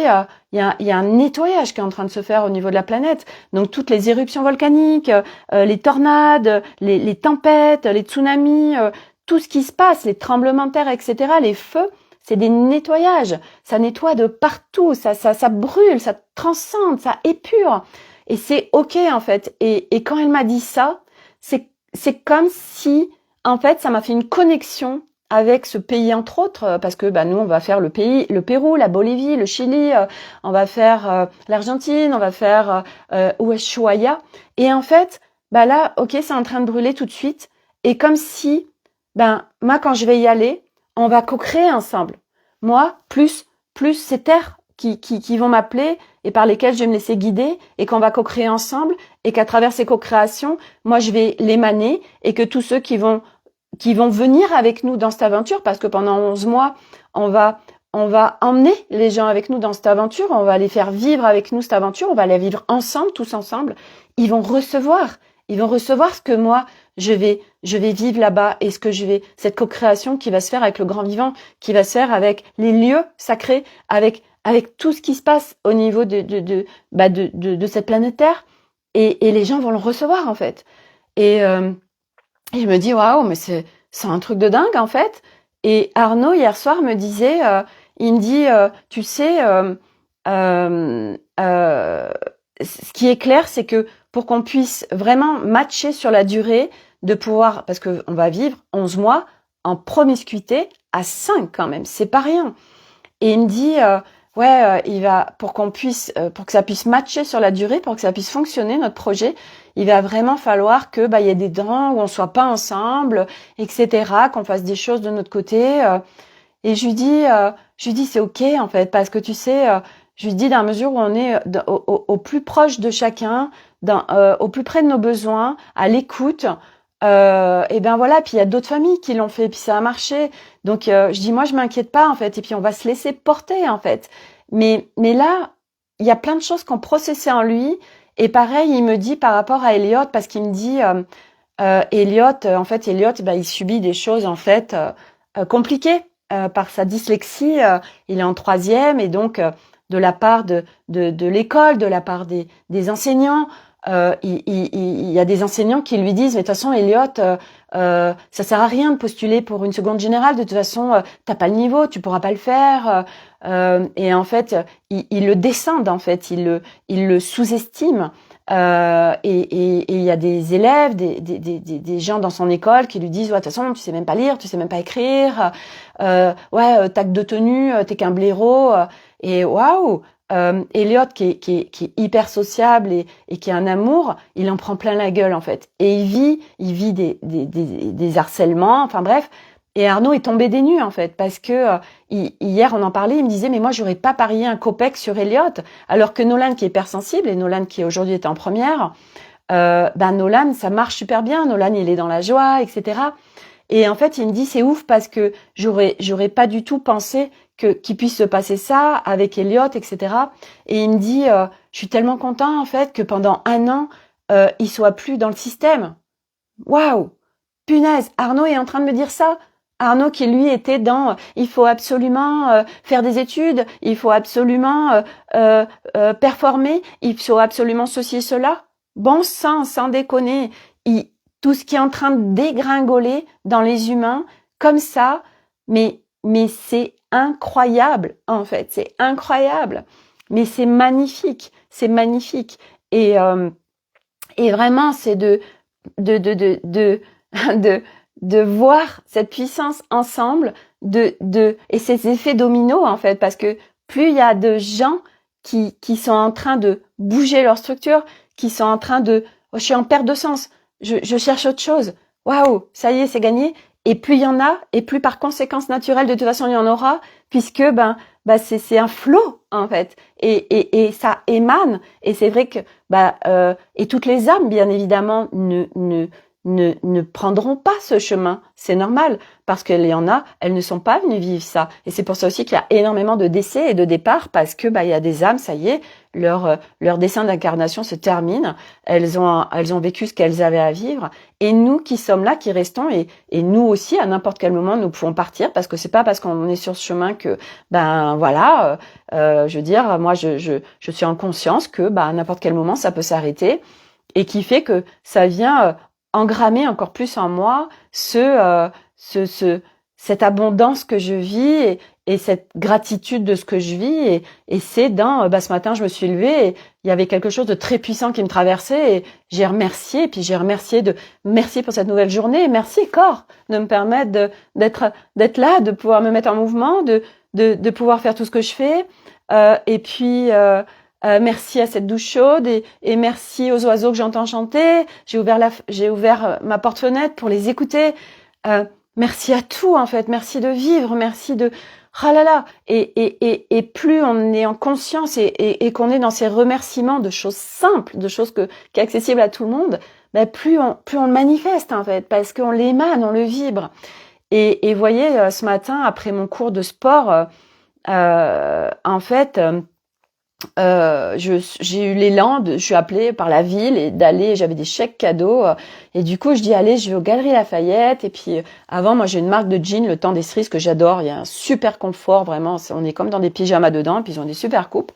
il y a un nettoyage qui est en train de se faire au niveau de la planète. Donc toutes les éruptions volcaniques, les tornades, les tempêtes, les tsunamis, tout ce qui se passe, les tremblements de terre, etc., les feux, c'est des nettoyages. Ça nettoie de partout, ça brûle, ça transcende, ça épure. Et c'est ok en fait. Et quand elle m'a dit ça, c'est comme si, en fait, ça m'a fait une connexion avec ce pays entre autres, parce que bah, nous on va faire le Pérou, la Bolivie, le Chili, on va faire l'Argentine, on va faire Ushuaia, et en fait, bah là, ok, c'est en train de brûler tout de suite, et comme si, ben moi quand je vais y aller, on va co-créer ensemble. Moi, plus ces terres qui vont m'appeler et par lesquelles je vais me laisser guider, et qu'on va co-créer ensemble, et qu'à travers ces co-créations, moi je vais l'émaner, et que tous ceux qui vont venir avec nous dans cette aventure, parce que pendant 11 mois, on va, on va emmener les gens avec nous dans cette aventure, on va les faire vivre avec nous cette aventure, on va la vivre ensemble, tous ensemble. Ils vont recevoir ce que moi, je vais vivre là-bas, et ce que cette co-création qui va se faire avec le grand vivant, qui va se faire avec les lieux sacrés, avec tout ce qui se passe au niveau de cette planète Terre, et les gens vont le recevoir, en fait. Et, et je me dis, waouh, mais c'est un truc de dingue, en fait. Et Arnaud, hier soir, me disait, il me dit, tu sais, ce qui est clair, c'est que pour qu'on puisse vraiment matcher sur la durée, de pouvoir, parce que on va vivre 11 mois en promiscuité à 5 quand même, c'est pas rien. Et il me dit, ouais, il va, pour que ça puisse matcher sur la durée, pour que ça puisse fonctionner, notre projet, il va vraiment falloir que, bah, il y ait des temps où on soit pas ensemble, etc., qu'on fasse des choses de notre côté. Et je lui dis, c'est ok, en fait, parce que tu sais, je lui dis, dans la mesure où on est au plus proche de chacun, au plus près de nos besoins, à l'écoute, et ben voilà, puis il y a d'autres familles qui l'ont fait, puis ça a marché. Donc je dis moi je m'inquiète pas en fait, et puis on va se laisser porter en fait. Mais là, il y a plein de choses qu'on processait en lui, et pareil, il me dit par rapport à Elliot, parce qu'il me dit Elliot, en fait Elliot, bah, il subit des choses en fait compliquées par sa dyslexie. Il est en troisième, et donc de la part de l'école, de la part des enseignants. Il y a des enseignants qui lui disent, mais de toute façon, Elliot, ça sert à rien de postuler pour une seconde générale. De toute façon, t'as pas le niveau, tu pourras pas le faire. Et en fait, il le descendent, en fait, il le sous-estiment. Et il y a des élèves, des gens dans son école qui lui disent, ouais, de toute façon, tu sais même pas lire, tu sais même pas écrire. Ouais, t'as que de tenue, t'es qu'un blaireau. Et waouh! Elliot, qui est hyper sociable et qui a un amour, il en prend plein la gueule en fait. Et il vit des harcèlements, enfin bref. Et Arnaud est tombé des nues en fait, parce que hier on en parlait, il me disait mais moi j'aurais pas parié un copec sur Elliot, alors que Nolan qui est hypersensible, et Nolan qui aujourd'hui est en première, ben Nolan ça marche super bien, Nolan il est dans la joie, etc. Et en fait, il me dit, c'est ouf parce que j'aurais pas du tout pensé qu'il puisse se passer ça avec Elliot, etc. Et il me dit, je suis tellement content, en fait, que pendant 1 an, il soit plus dans le système. Waouh! Punaise! Arnaud est en train de me dire ça. Arnaud qui, lui, était dans, il faut absolument faire des études, il faut absolument performer, il faut absolument ceci et cela. Bon sang, sans déconner. Tout ce qui est en train de dégringoler dans les humains, comme ça, mais c'est incroyable, en fait, c'est incroyable. Mais c'est magnifique, c'est magnifique. Et vraiment, c'est de, de voir cette puissance ensemble, et ces effets dominos, en fait, parce que plus il y a de gens qui sont en train de bouger leur structure, qui sont en train oh, je suis en perte de sens, je cherche autre chose. Waouh, ça y est, c'est gagné. Et plus il y en a, et plus par conséquence naturelle, de toute façon, il y en aura, puisque c'est un flot en fait, et ça émane. Et c'est vrai que et toutes les âmes, bien évidemment, ne prendront pas ce chemin. C'est normal, parce qu'il y en a, elles ne sont pas venues vivre ça. Et c'est pour ça aussi qu'il y a énormément de décès et de départs, parce que il y a des âmes, ça y est, leur dessin d'incarnation se termine. Elles ont vécu ce qu'elles avaient à vivre. Et nous qui sommes là, qui restons, et nous aussi, à n'importe quel moment, nous pouvons partir, parce que c'est pas parce qu'on est sur ce chemin que, je veux dire, moi, je suis en conscience que, à n'importe quel moment, ça peut s'arrêter, et qui fait que ça vient engrammer encore plus en moi cette abondance que je vis, et cette gratitude de ce que je vis, et c'est dans ce matin je me suis levée et il y avait quelque chose de très puissant qui me traversait, et j'ai remercié, et puis j'ai remercié merci pour cette nouvelle journée, merci corps de me permettre d'être là, de pouvoir me mettre en mouvement, de pouvoir faire tout ce que je fais, et puis merci à cette douche chaude, et merci aux oiseaux que j'entends chanter. J'ai ouvert ma porte-fenêtre pour les écouter. Merci à tout, en fait. Merci de vivre. Merci de... Ah là là. Et plus on est en conscience et qu'on est dans ces remerciements de choses simples, de choses qui est accessible à tout le monde, plus on le manifeste, en fait, parce qu'on l'émane, on le vibre. Et voyez, ce matin, après mon cours de sport, en fait... j'ai eu l'élan je suis appelée par la ville et d'aller, j'avais des chèques cadeaux, et du coup je dis allez, je vais aux Galeries Lafayette, et puis avant, moi j'ai une marque de jeans, le Temps des Cerises, que j'adore, il y a un super confort, vraiment, on est comme dans des pyjamas dedans, puis ils ont des super coupes,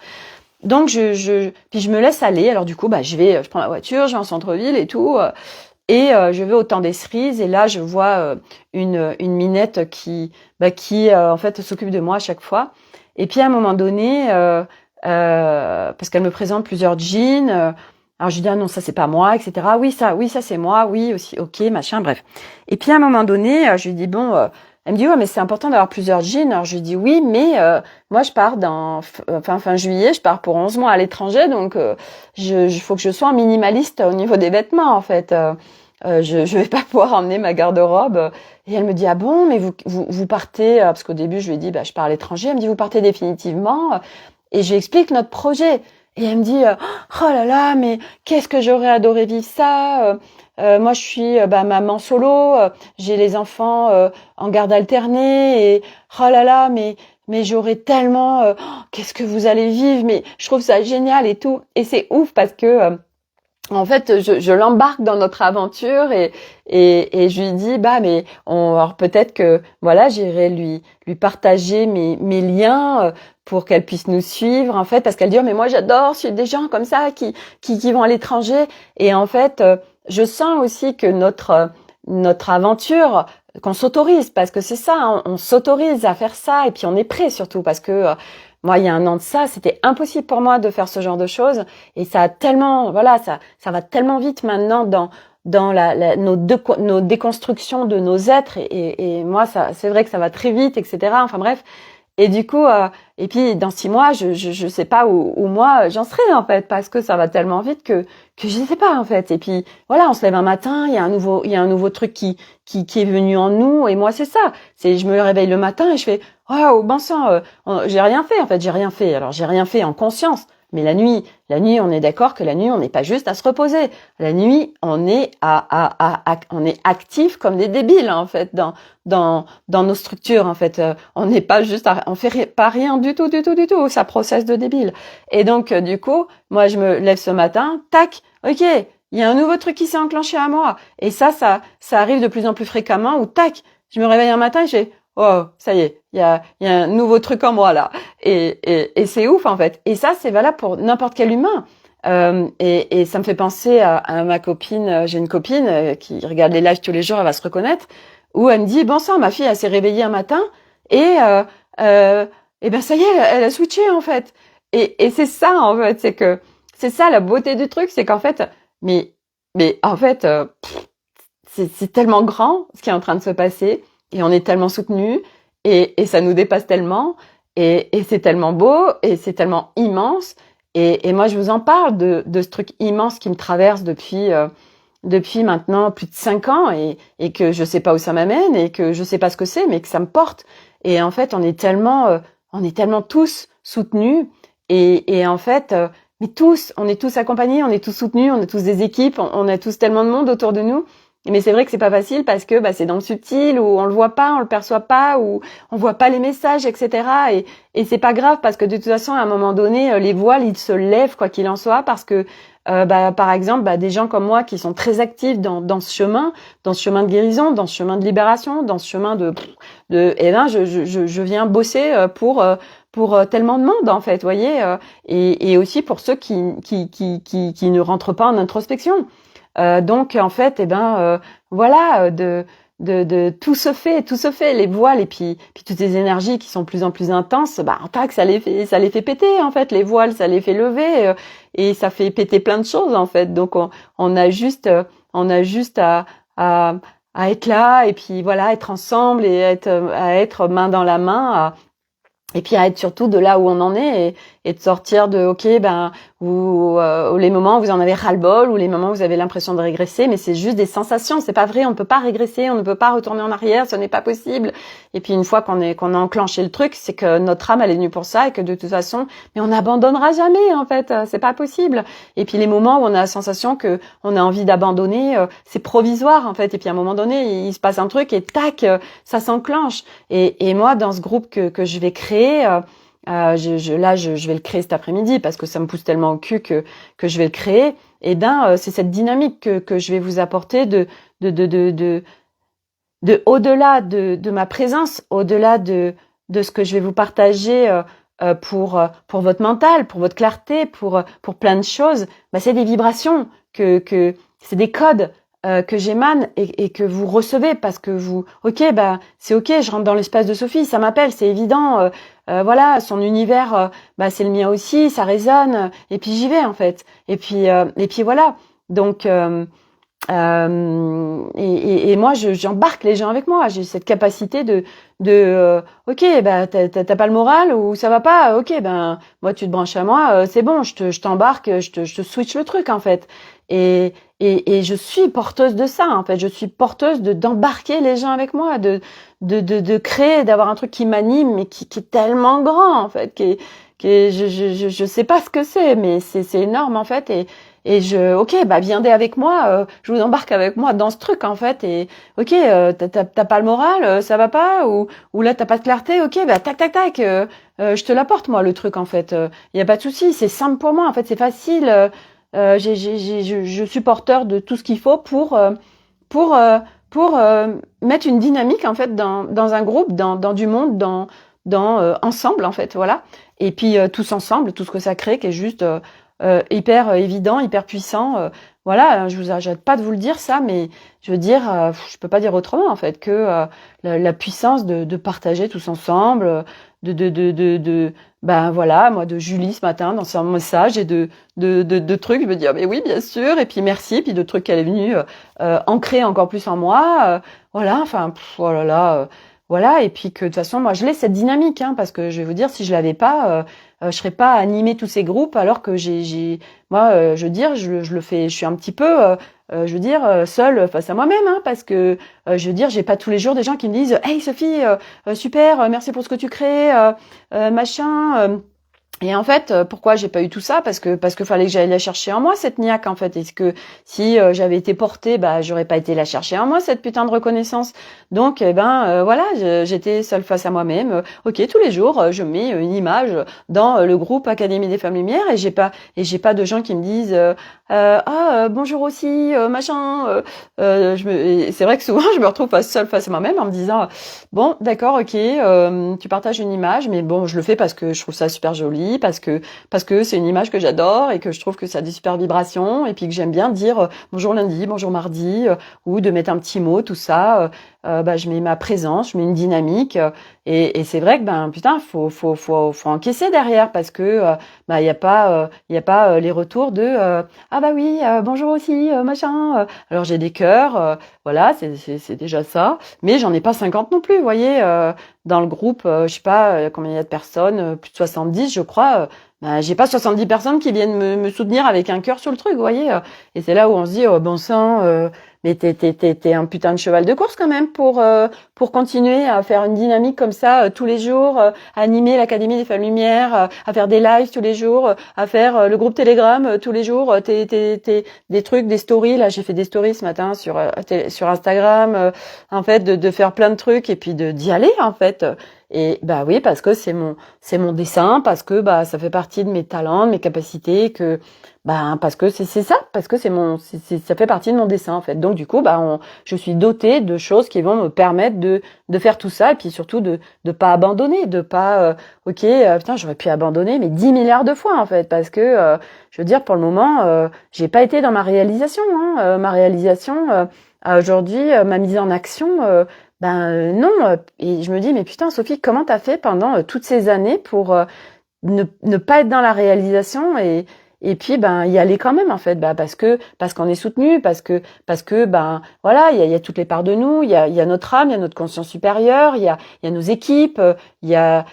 donc puis je me laisse aller, alors du coup je prends la voiture, je vais en centre-ville et tout, et je vais au Temps des Cerises, et là je vois une minette qui en fait s'occupe de moi à chaque fois, et puis à un moment donné parce qu'elle me présente plusieurs jeans, alors je lui dis ah non, ça c'est pas moi, etc. Oui ça c'est moi, oui aussi, ok, machin, bref. Et puis à un moment donné, je lui dis bon, elle me dit ouais mais c'est important d'avoir plusieurs jeans. Alors je lui dis oui, mais moi je pars fin juillet, je pars pour 11 mois à l'étranger, donc faut que je sois minimaliste au niveau des vêtements, en fait. Je vais pas pouvoir emmener ma garde-robe. Et elle me dit ah bon, mais vous partez, parce qu'au début je lui ai dit je pars à l'étranger. Elle me dit vous partez définitivement. Et je lui explique notre projet. Et elle me dit oh là là, mais qu'est-ce que j'aurais adoré vivre ça. Moi je suis maman solo, j'ai les enfants en garde alternée, et oh là là, mais j'aurais tellement qu'est-ce que vous allez vivre, mais je trouve ça génial et tout. Et c'est ouf parce que en fait, je l'embarque dans notre aventure, et je lui dis alors peut-être que voilà, j'irai lui partager mes liens pour qu'elle puisse nous suivre, en fait, parce qu'elle dit oh, mais moi j'adore suivre des gens comme ça qui vont à l'étranger, et en fait je sens aussi que notre aventure, qu'on s'autorise, parce que c'est ça, hein, on s'autorise à faire ça, et puis on est prêt surtout, parce que moi, il y a un an de ça, c'était impossible pour moi de faire ce genre de choses, et ça a tellement, ça va tellement vite maintenant dans nos déconstructions de nos êtres, et moi, c'est vrai que ça va très vite, etc. Enfin bref, et du coup, et puis dans 6 mois, je sais pas où moi j'en serai, en fait, parce que ça va tellement vite que je sais pas, en fait. Et puis voilà, on se lève un matin, il y a un nouveau truc qui est venu en nous, et moi c'est ça. Je me réveille le matin et je fais waouh, bon sang, j'ai rien fait, en fait, j'ai rien fait. Alors j'ai rien fait en conscience. Mais la nuit, on est d'accord que la nuit, on n'est pas juste à se reposer. La nuit, on est on est actif comme des débiles, en fait, dans nos structures, en fait. On n'est pas juste on fait pas rien du tout. Ça processe de débile. Et donc, du coup, moi, je me lève ce matin, tac, ok, il y a un nouveau truc qui s'est enclenché à moi. Et ça arrive de plus en plus fréquemment, où tac, je me réveille un matin et je fais oh, ça y est, il y a un nouveau truc en moi là, et c'est ouf, en fait. Et ça, c'est valable pour n'importe quel humain. Et ça me fait penser à ma copine. J'ai une copine qui regarde les lives tous les jours, elle va se reconnaître, où elle me dit bon sang, ma fille, elle s'est réveillée un matin et ça y est, elle a switché, en fait. Et c'est ça, en fait, c'est ça la beauté du truc, c'est qu'en fait, mais en fait, c'est tellement grand ce qui est en train de se passer. Et on est tellement soutenus, et ça nous dépasse tellement, et c'est tellement beau, et c'est tellement immense. Et moi, je vous en parle de ce truc immense qui me traverse depuis maintenant plus de 5 ans, et que je sais pas où ça m'amène, et que je sais pas ce que c'est, mais que ça me porte. Et en fait, on est tellement tous soutenus, et en fait, mais on est tous accompagnés, on est tous soutenus, on est tous des équipes, on a tous tellement de monde autour de nous. Mais c'est vrai que c'est pas facile parce que c'est dans le subtil, où on le voit pas, on le perçoit pas, où on voit pas les messages, etc. Et c'est pas grave parce que de toute façon, à un moment donné, les voiles, ils se lèvent quoi qu'il en soit, parce que par exemple, des gens comme moi qui sont très actifs dans ce chemin de guérison, dans ce chemin de libération, dans ce chemin et là, je viens bosser pour tellement de monde en fait, voyez, et aussi pour ceux qui ne rentrent pas en introspection. Donc en fait, voilà, de tout se fait, les voiles et puis toutes ces énergies qui sont de plus en plus intenses, tac, ça les fait péter en fait, les voiles, ça les fait lever et ça fait péter plein de choses en fait. Donc on a juste à être là et puis voilà, être ensemble et à être main dans la main. Et puis à être surtout de là où on en est et de sortir de où les moments où vous en avez ras-le-bol, ou les moments où vous avez l'impression de régresser, mais c'est juste des sensations, c'est pas vrai, on ne peut pas régresser, on ne peut pas retourner en arrière, ce n'est pas possible. Et puis une fois qu'on a enclenché le truc, c'est que notre âme elle est venue pour ça et que de toute façon, mais on n'abandonnera jamais en fait, c'est pas possible. Et puis les moments où on a la sensation que on a envie d'abandonner, c'est provisoire en fait. Et puis à un moment donné, il se passe un truc et tac, ça s'enclenche. Et moi dans ce groupe que je vais créer, je vais le créer cet après-midi parce que ça me pousse tellement au cul que je vais le créer. Et c'est cette dynamique que je vais vous apporter de au-delà de ma présence, au-delà de ce que je vais vous partager pour votre mental, pour votre clarté, pour plein de choses. C'est des vibrations que c'est des codes que j'émane et que vous recevez parce que c'est ok, je rentre dans l'espace de Sophie, ça m'appelle, c'est évident, voilà, son univers, c'est le mien aussi, ça résonne, et puis j'y vais en fait, et puis voilà, donc et moi j'embarque les gens avec moi, j'ai cette capacité ok, t'as pas le moral ou ça va pas, ok, moi tu te branches à moi, c'est bon, je t'embarque, je te switch le truc en fait. Et je suis porteuse de ça en fait, je suis porteuse d'embarquer les gens avec moi, de créer, d'avoir un truc qui m'anime mais qui est tellement grand en fait, je sais pas ce que c'est, mais c'est énorme en fait. Et viendez avec moi, je vous embarque avec moi dans ce truc en fait. Et ok, t'as pas le moral, ça va pas, ou là t'as pas de clarté, ok, tac tac tac, je te l'apporte moi le truc en fait. Y a pas de souci, c'est simple pour moi en fait, c'est facile. Je suis porteur de tout ce qu'il faut pour mettre une dynamique en fait dans un groupe, dans du monde, dans ensemble en fait, voilà. Et puis tous ensemble, tout ce que ça crée, qui est juste hyper évident, hyper puissant. Voilà, j'arrête pas de vous le dire ça, mais je veux dire, je peux pas dire autrement en fait que la puissance de partager tous ensemble, voilà, moi de Julie ce matin dans son message et de trucs, je me dis mais oui bien sûr, et puis merci, puis de trucs qu'elle est venue ancrer encore plus en moi, voilà, enfin oh là là. Voilà, et puis que de toute façon, moi, je l'ai cette dynamique, parce que je vais vous dire, si je l'avais pas, je serais pas à animer tous ces groupes, alors que moi, je veux dire, je le fais, je suis un petit peu, je veux dire, seule face à moi-même, parce que, je veux dire, j'ai pas tous les jours des gens qui me disent, hey Sophie, super, merci pour ce que tu crées, machin. Et en fait, pourquoi j'ai pas eu tout ça? Parce que fallait que j'aille la chercher en moi cette niaque en fait. Est-ce que si j'avais été portée, j'aurais pas été la chercher en moi cette putain de reconnaissance. Donc voilà, j'étais seule face à moi-même. Ok, tous les jours, je mets une image dans le groupe Académie des Femmes Lumière et j'ai pas de gens qui me disent bonjour aussi machin. C'est vrai que souvent je me retrouve seule face à moi-même en me disant bon d'accord ok, tu partages une image, mais bon je le fais parce que je trouve ça super joli, parce que c'est une image que j'adore et que je trouve que ça a des super vibrations, et puis que j'aime bien dire bonjour lundi, bonjour mardi, ou de mettre un petit mot, tout ça. Je mets ma présence, je mets une dynamique, et c'est vrai que putain faut encaisser derrière, parce que y a pas les retours de ah bah oui bonjour aussi machin. Alors j'ai des cœurs, voilà, c'est déjà ça, mais j'en ai pas 50 non plus, vous voyez. Dans le groupe, je sais pas combien il y a de personnes, plus de 70 je crois. J'ai pas 70 personnes qui viennent me soutenir avec un cœur sur le truc, vous voyez. Et c'est là où on se dit bon sang, mais t'es un putain de cheval de course quand même pour continuer à faire une dynamique comme ça tous les jours, à animer l'Académie des Femmes Lumière, à faire des lives tous les jours, à faire le groupe Telegram tous les jours, des trucs, des stories. Là, j'ai fait des stories ce matin sur Instagram, en fait, de faire plein de trucs et puis d'y aller en fait. Et bah oui, parce que c'est mon dessin, parce que bah ça fait partie de mes talents, de mes capacités, que bah parce que c'est ça, parce que ça fait partie de mon dessin en fait. Donc du coup bah je suis dotée de choses qui vont me permettre de faire tout ça et puis surtout de pas abandonner, de pas putain j'aurais pu abandonner mais 10 milliards de fois en fait parce que je veux dire pour le moment j'ai pas été dans ma réalisation ma réalisation aujourd'hui ma mise en action non. Et je me dis, mais putain, Sophie, comment t'as fait pendant toutes ces années pour ne pas être dans la réalisation et puis y aller quand même en fait, parce qu'on est soutenu, parce que voilà, il y a toutes les parts de nous, il y a notre âme, il y a notre conscience supérieure, il y a nos équipes, il y a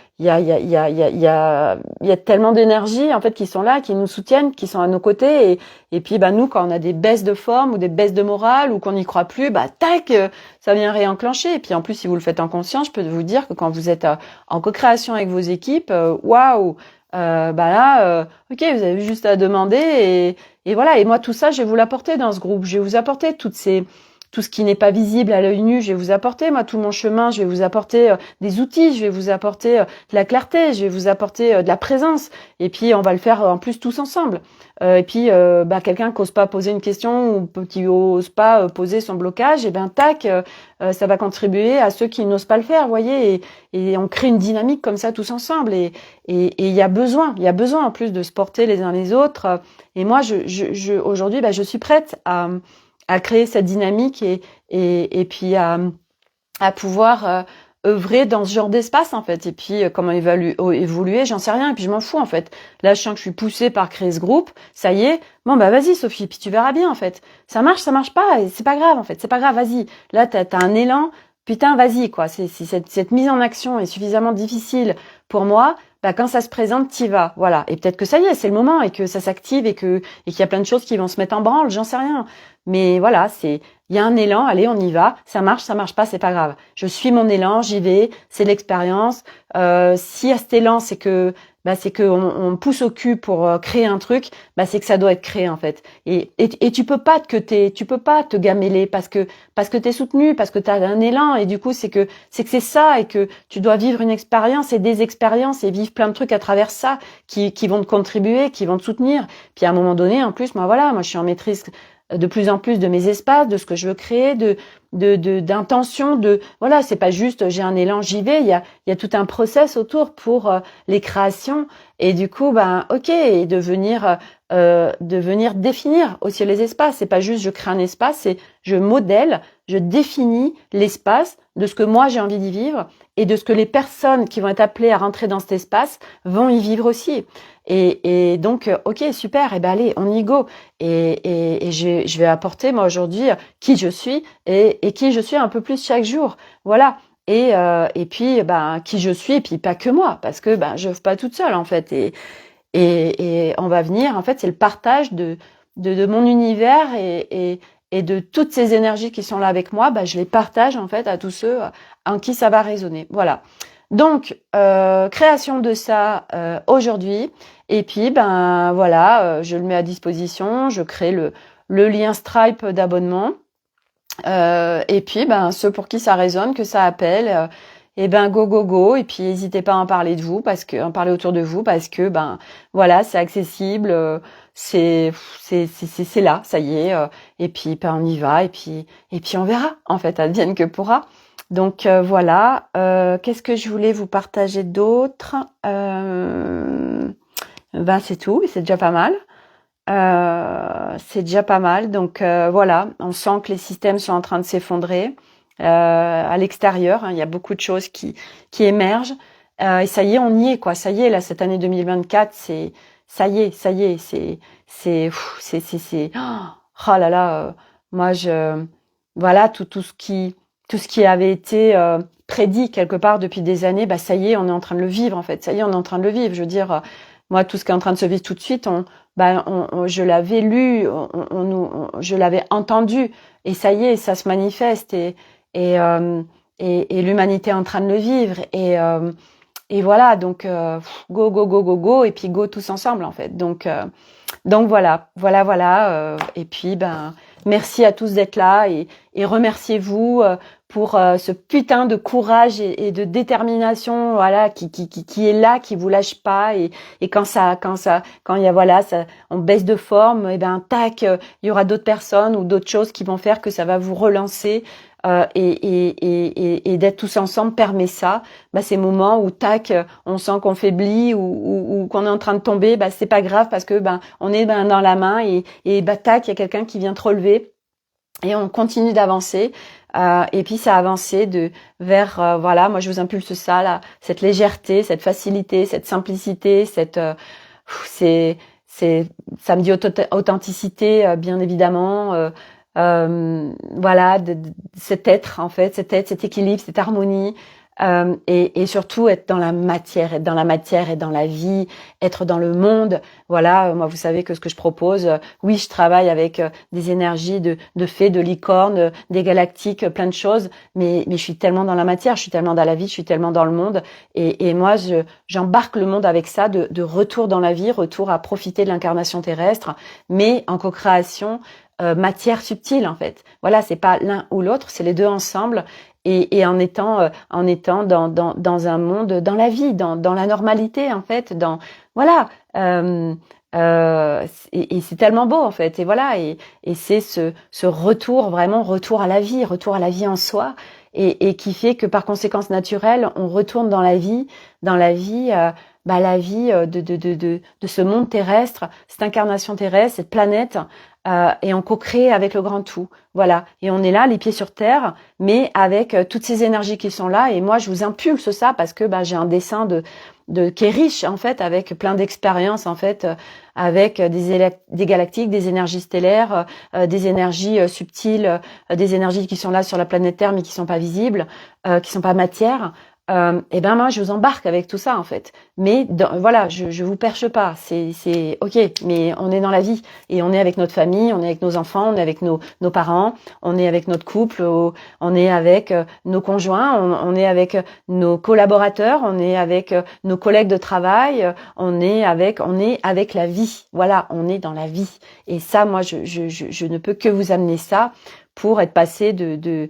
tellement d'énergie en fait qui sont là, qui nous soutiennent, qui sont à nos côtés et puis nous quand on a des baisses de forme ou des baisses de morale ou qu'on n'y croit plus, tac, ça vient réenclencher. Et puis en plus si vous le faites en conscience, je peux vous dire que quand vous êtes en co-création avec vos équipes, waouh, ok, vous avez juste à demander et voilà. Et moi tout ça, je vais vous l'apporter dans ce groupe. Je vais vous apporter tout ce qui n'est pas visible à l'œil nu, je vais vous apporter, moi, tout mon chemin, je vais vous apporter des outils, je vais vous apporter de la clarté, je vais vous apporter de la présence. Et puis, on va le faire en plus tous ensemble. Et puis, quelqu'un qui ose pas poser une question ou qui ose pas poser son blocage, et tac, ça va contribuer à ceux qui n'osent pas le faire, vous voyez. Et on crée une dynamique comme ça tous ensemble. Et il y a besoin en plus de se porter les uns les autres. Et moi, aujourd'hui, je suis prête à créer cette dynamique et puis à pouvoir œuvrer dans ce genre d'espace en fait. Et puis comment évoluer, j'en sais rien. Et puis je m'en fous en fait. Là, je sens que je suis poussée par créer ce groupe. Ça y est. Bon vas-y Sophie, puis tu verras bien en fait. Ça marche pas. Et c'est pas grave en fait. C'est pas grave. Vas-y. Là, t'as un élan. Putain, vas-y quoi. Si cette mise en action est suffisamment difficile pour moi. Quand ça se présente, t'y vas, voilà. Et peut-être que ça y est, c'est le moment et que ça s'active et qu'il y a plein de choses qui vont se mettre en branle, j'en sais rien. Mais voilà, il y a un élan, allez, on y va. Ça marche pas, c'est pas grave. Je suis mon élan, j'y vais, c'est l'expérience. Si à cet élan, c'est que on pousse au cul pour créer un truc, c'est que ça doit être créé en fait. Et tu peux pas te gameler parce que t'es soutenu, parce que t'as un élan et du coup c'est que c'est ça et que tu dois vivre une expérience et des expériences et vivre plein de trucs à travers ça qui vont te contribuer, qui vont te soutenir. Puis à un moment donné, en plus, moi je suis en maîtrise de plus en plus de mes espaces, de ce que je veux créer, d'intention, voilà, c'est pas juste j'ai un élan, j'y vais, il y a tout un process autour pour les créations et du coup ok, et de venir définir aussi les espaces, c'est pas juste je crée un espace, c'est je modèle, je définis l'espace de ce que moi j'ai envie d'y vivre et de ce que les personnes qui vont être appelées à rentrer dans cet espace vont y vivre aussi. Et donc ok, super, et allez, on y go. Et je vais apporter moi aujourd'hui qui je suis et qui je suis un peu plus chaque jour. Voilà. Et puis qui je suis et puis pas que moi parce que je œuvre pas toute seule en fait et on va venir en fait c'est le partage de mon univers et de toutes ces énergies qui sont là avec moi, je les partage en fait à tous ceux en qui ça va résonner. Voilà. Donc création de ça aujourd'hui et puis voilà, je le mets à disposition, je crée le lien Stripe d'abonnement et puis ceux pour qui ça résonne, que ça appelle go et puis n'hésitez pas à en parler en parler autour de vous parce que voilà, c'est accessible, c'est là, ça y est et puis on y va et puis on verra en fait, advienne que pourra. Donc voilà, qu'est-ce que je voulais vous partager d'autre c'est tout, c'est déjà pas mal. C'est déjà pas mal. Donc voilà, on sent que les systèmes sont en train de s'effondrer à l'extérieur. Il y a beaucoup de choses qui émergent. Et ça y est, on y est quoi. Ça y est, là, cette année 2024, ça y est, oh là là. Moi, voilà tout ce qui avait été prédit quelque part depuis des années. Ça y est, on est en train de le vivre en fait. Ça y est, on est en train de le vivre. Je veux dire. moi, tout ce qui est en train de se vivre tout de suite, je l'avais lu, je l'avais entendu, et ça y est, ça se manifeste, et, euh, et l'humanité est en train de le vivre, et voilà, donc go, go, go, go, go, et puis go tous ensemble en fait. Donc voilà. Et puis merci à tous d'être là et remerciez-vous pour ce putain de courage et de détermination, voilà, qui est là, qui vous lâche pas. Et quand il y a on baisse de forme, et tac, il y aura d'autres personnes ou d'autres choses qui vont faire que ça va vous relancer. Et d'être tous ensemble permet ça. Ces moments où tac, on sent qu'on faiblit ou qu'on est en train de tomber, c'est pas grave parce que on est dans la main et tac, il y a quelqu'un qui vient te relever et on continue d'avancer. Et puis ça a avancé vers voilà, moi je vous impulse ça là, cette légèreté, cette facilité, cette simplicité, ça me dit authenticité bien évidemment. Voilà, cet être en fait, cet équilibre, cette harmonie, et surtout être dans la matière, et dans la vie, être dans le monde. Voilà, moi vous savez que ce que je propose, oui, je travaille avec des énergies de fées, de licornes, des galactiques, plein de choses, mais je suis tellement dans la matière, je suis tellement dans la vie, je suis tellement dans le monde, et moi j'embarque le monde avec ça, de retour dans la vie, retour à profiter de l'incarnation terrestre, mais en co-création. Matière subtile en fait. Voilà, c'est pas l'un ou l'autre, c'est les deux ensemble et en étant dans un monde, dans la vie, dans la normalité en fait, voilà. Et c'est tellement beau en fait. Et voilà, et c'est ce retour, vraiment retour à la vie en soi, et qui fait que par conséquence naturelle, on retourne dans la vie, la vie de ce monde terrestre, cette incarnation terrestre, cette planète. Et on co-crée avec le grand tout, voilà. Et on est là, les pieds sur terre, mais avec toutes ces énergies qui sont là. Et moi, je vous impulse ça parce que j'ai un dessin qui est riche en fait, avec plein d'expériences en fait, avec des galactiques, des énergies stellaires, des énergies subtiles, des énergies qui sont là sur la planète Terre mais qui sont pas visibles, qui sont pas matière. Et moi je vous embarque avec tout ça en fait, mais voilà, je vous perche pas, c'est ok, mais on est dans la vie et on est avec notre famille, on est avec nos enfants, on est avec nos parents, on est avec notre couple, on est avec nos conjoints, on est avec nos collaborateurs, on est avec nos collègues de travail, on est avec la vie, voilà, on est dans la vie. Et ça, moi je ne peux que vous amener ça pour être passé de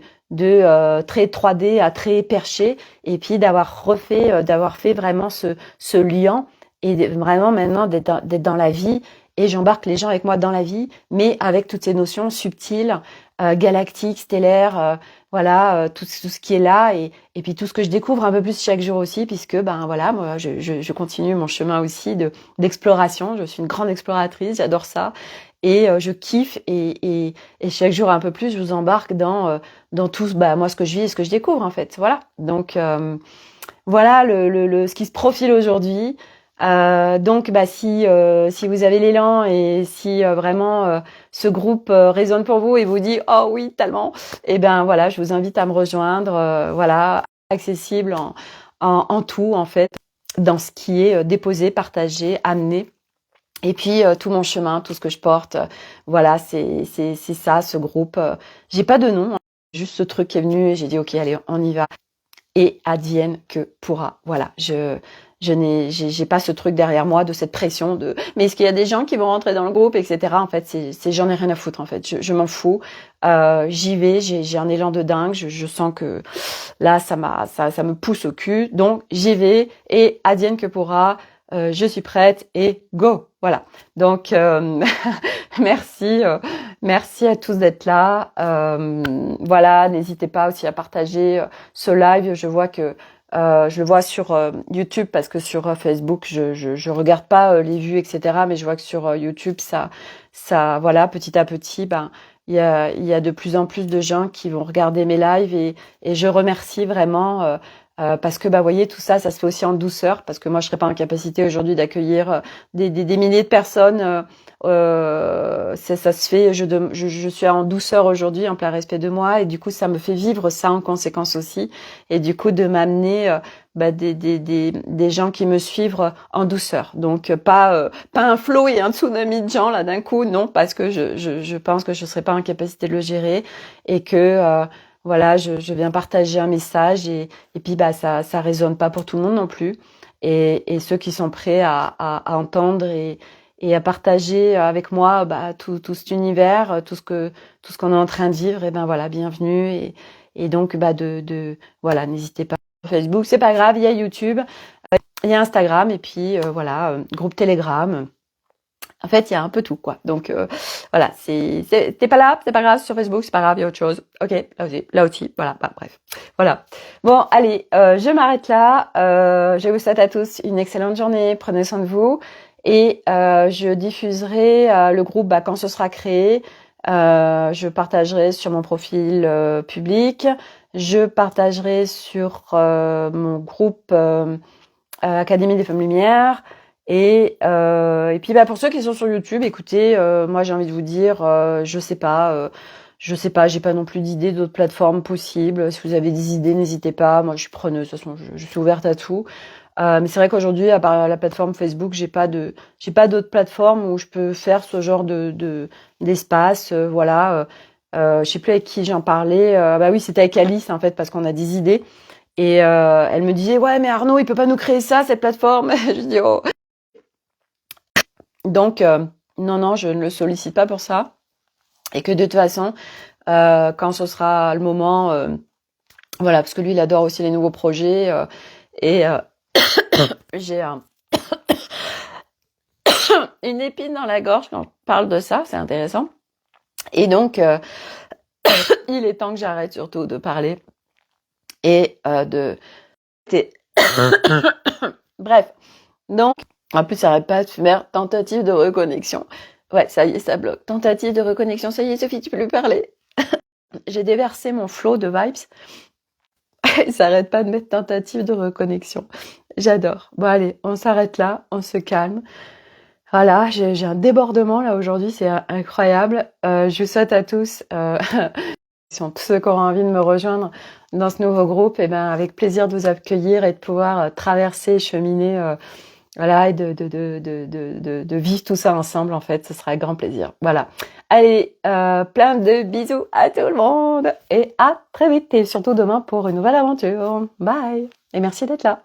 très 3D à très perché, et puis d'avoir fait vraiment ce lien, et vraiment maintenant d'être dans la vie, et j'embarque les gens avec moi dans la vie, mais avec toutes ces notions subtiles, galactiques, stellaires, voilà, tout ce qui est là, et puis tout ce que je découvre un peu plus chaque jour aussi, puisque voilà, moi je continue mon chemin aussi d'exploration. Je suis une grande exploratrice, j'adore ça. Et je kiffe, et chaque jour un peu plus, je vous embarque dans tout moi ce que je vis et ce que je découvre en fait. Voilà. Donc voilà ce qui se profile aujourd'hui. Donc si vous avez l'élan, et si vraiment ce groupe résonne pour vous et vous dit oh oui tellement, et voilà, je vous invite à me rejoindre. Voilà, accessible en tout en fait, dans ce qui est déposé, partagé, amené. Et puis tout mon chemin, tout ce que je porte, voilà, c'est ça, ce groupe. J'ai pas de nom, hein, juste ce truc qui est venu et j'ai dit ok, allez, on y va. Et advienne que pourra. Voilà, j'ai pas ce truc derrière moi de cette pression de mais est-ce qu'il y a des gens qui vont rentrer dans le groupe, etc. En fait, c'est j'en ai rien à foutre en fait. Je m'en fous. J'y vais, j'ai un élan de dingue. Je sens que là ça me pousse au cul. Donc j'y vais et advienne que pourra. Je suis prête et go. Voilà. Donc merci à tous d'être là. Voilà, n'hésitez pas aussi à partager ce live. Je vois que je le vois sur YouTube, parce que sur Facebook je regarde pas les vues, etc. Mais je vois que sur YouTube ça voilà, petit à petit il y a de plus en plus de gens qui vont regarder mes lives, et je remercie vraiment parce que bah vous voyez tout ça, ça se fait aussi en douceur, parce que moi je serais pas en capacité aujourd'hui d'accueillir des milliers de personnes. Ça se fait. Je suis en douceur aujourd'hui, en plein respect de moi, et du coup ça me fait vivre ça en conséquence aussi, et du coup de m'amener bah, des gens qui me suivent en douceur. Donc pas un flot et un tsunami de gens là d'un coup, non, parce que je pense que je serais pas en capacité de le gérer, et que voilà, je viens partager un message, et puis bah ça résonne pas pour tout le monde non plus, et ceux qui sont prêts à entendre et à partager avec moi bah tout cet univers, tout ce qu'on est en train de vivre, et ben voilà, bienvenue, et donc bah voilà, n'hésitez pas. Facebook, c'est pas grave, il y a YouTube, il y a Instagram, et puis voilà, groupe Telegram. En fait, il y a un peu tout, quoi. Donc voilà, t'es pas là, c'est pas grave, sur Facebook, c'est pas grave, il y a autre chose. Ok, là aussi, voilà, bah, bref. Voilà. Bon, allez, je m'arrête là. Je vous souhaite à tous une excellente journée, prenez soin de vous, et je diffuserai le groupe bah, quand ce sera créé. Je partagerai sur mon profil public, je partagerai sur mon groupe Académie des Femmes Lumière, et puis bah pour ceux qui sont sur YouTube, écoutez, moi j'ai envie de vous dire, je sais pas, j'ai pas non plus d'idées d'autres plateformes possibles. Si vous avez des idées, n'hésitez pas. Moi je suis preneuse, de toute façon je suis ouverte à tout. Mais c'est vrai qu'aujourd'hui, à part la plateforme Facebook, j'ai pas d'autres plateformes où je peux faire ce genre d'espace. Voilà. Je sais plus avec qui j'en parlais. Bah oui, c'était avec Alice en fait, parce qu'on a des idées. Et elle me disait ouais mais Arnaud il peut pas nous créer ça, cette plateforme. Je dis oh. Donc non, je ne le sollicite pas pour ça, et que de toute façon quand ce sera le moment, voilà, parce que lui il adore aussi les nouveaux projets, et j'ai une épine dans la gorge quand je parle de ça, c'est intéressant, et donc il est temps que j'arrête surtout de parler et bref. Donc en plus ça arrête pas de fumer. Tentative de reconnexion. Ouais, ça y est, ça bloque. Tentative de reconnexion. Ça y est, Sophie, tu peux plus parler. J'ai déversé mon flot de vibes. Ça arrête pas de mettre tentative de reconnexion. J'adore. Bon, allez, on s'arrête là, on se calme. Voilà, j'ai un débordement là aujourd'hui, c'est incroyable. Je vous souhaite à tous, ceux qui auront envie de me rejoindre dans ce nouveau groupe, et ben avec plaisir de vous accueillir et de pouvoir traverser, cheminer. Voilà, et de vivre tout ça ensemble, en fait, ce sera un grand plaisir. Voilà. Allez, plein de bisous à tout le monde, et à très vite, et surtout demain pour une nouvelle aventure. Bye, et merci d'être là.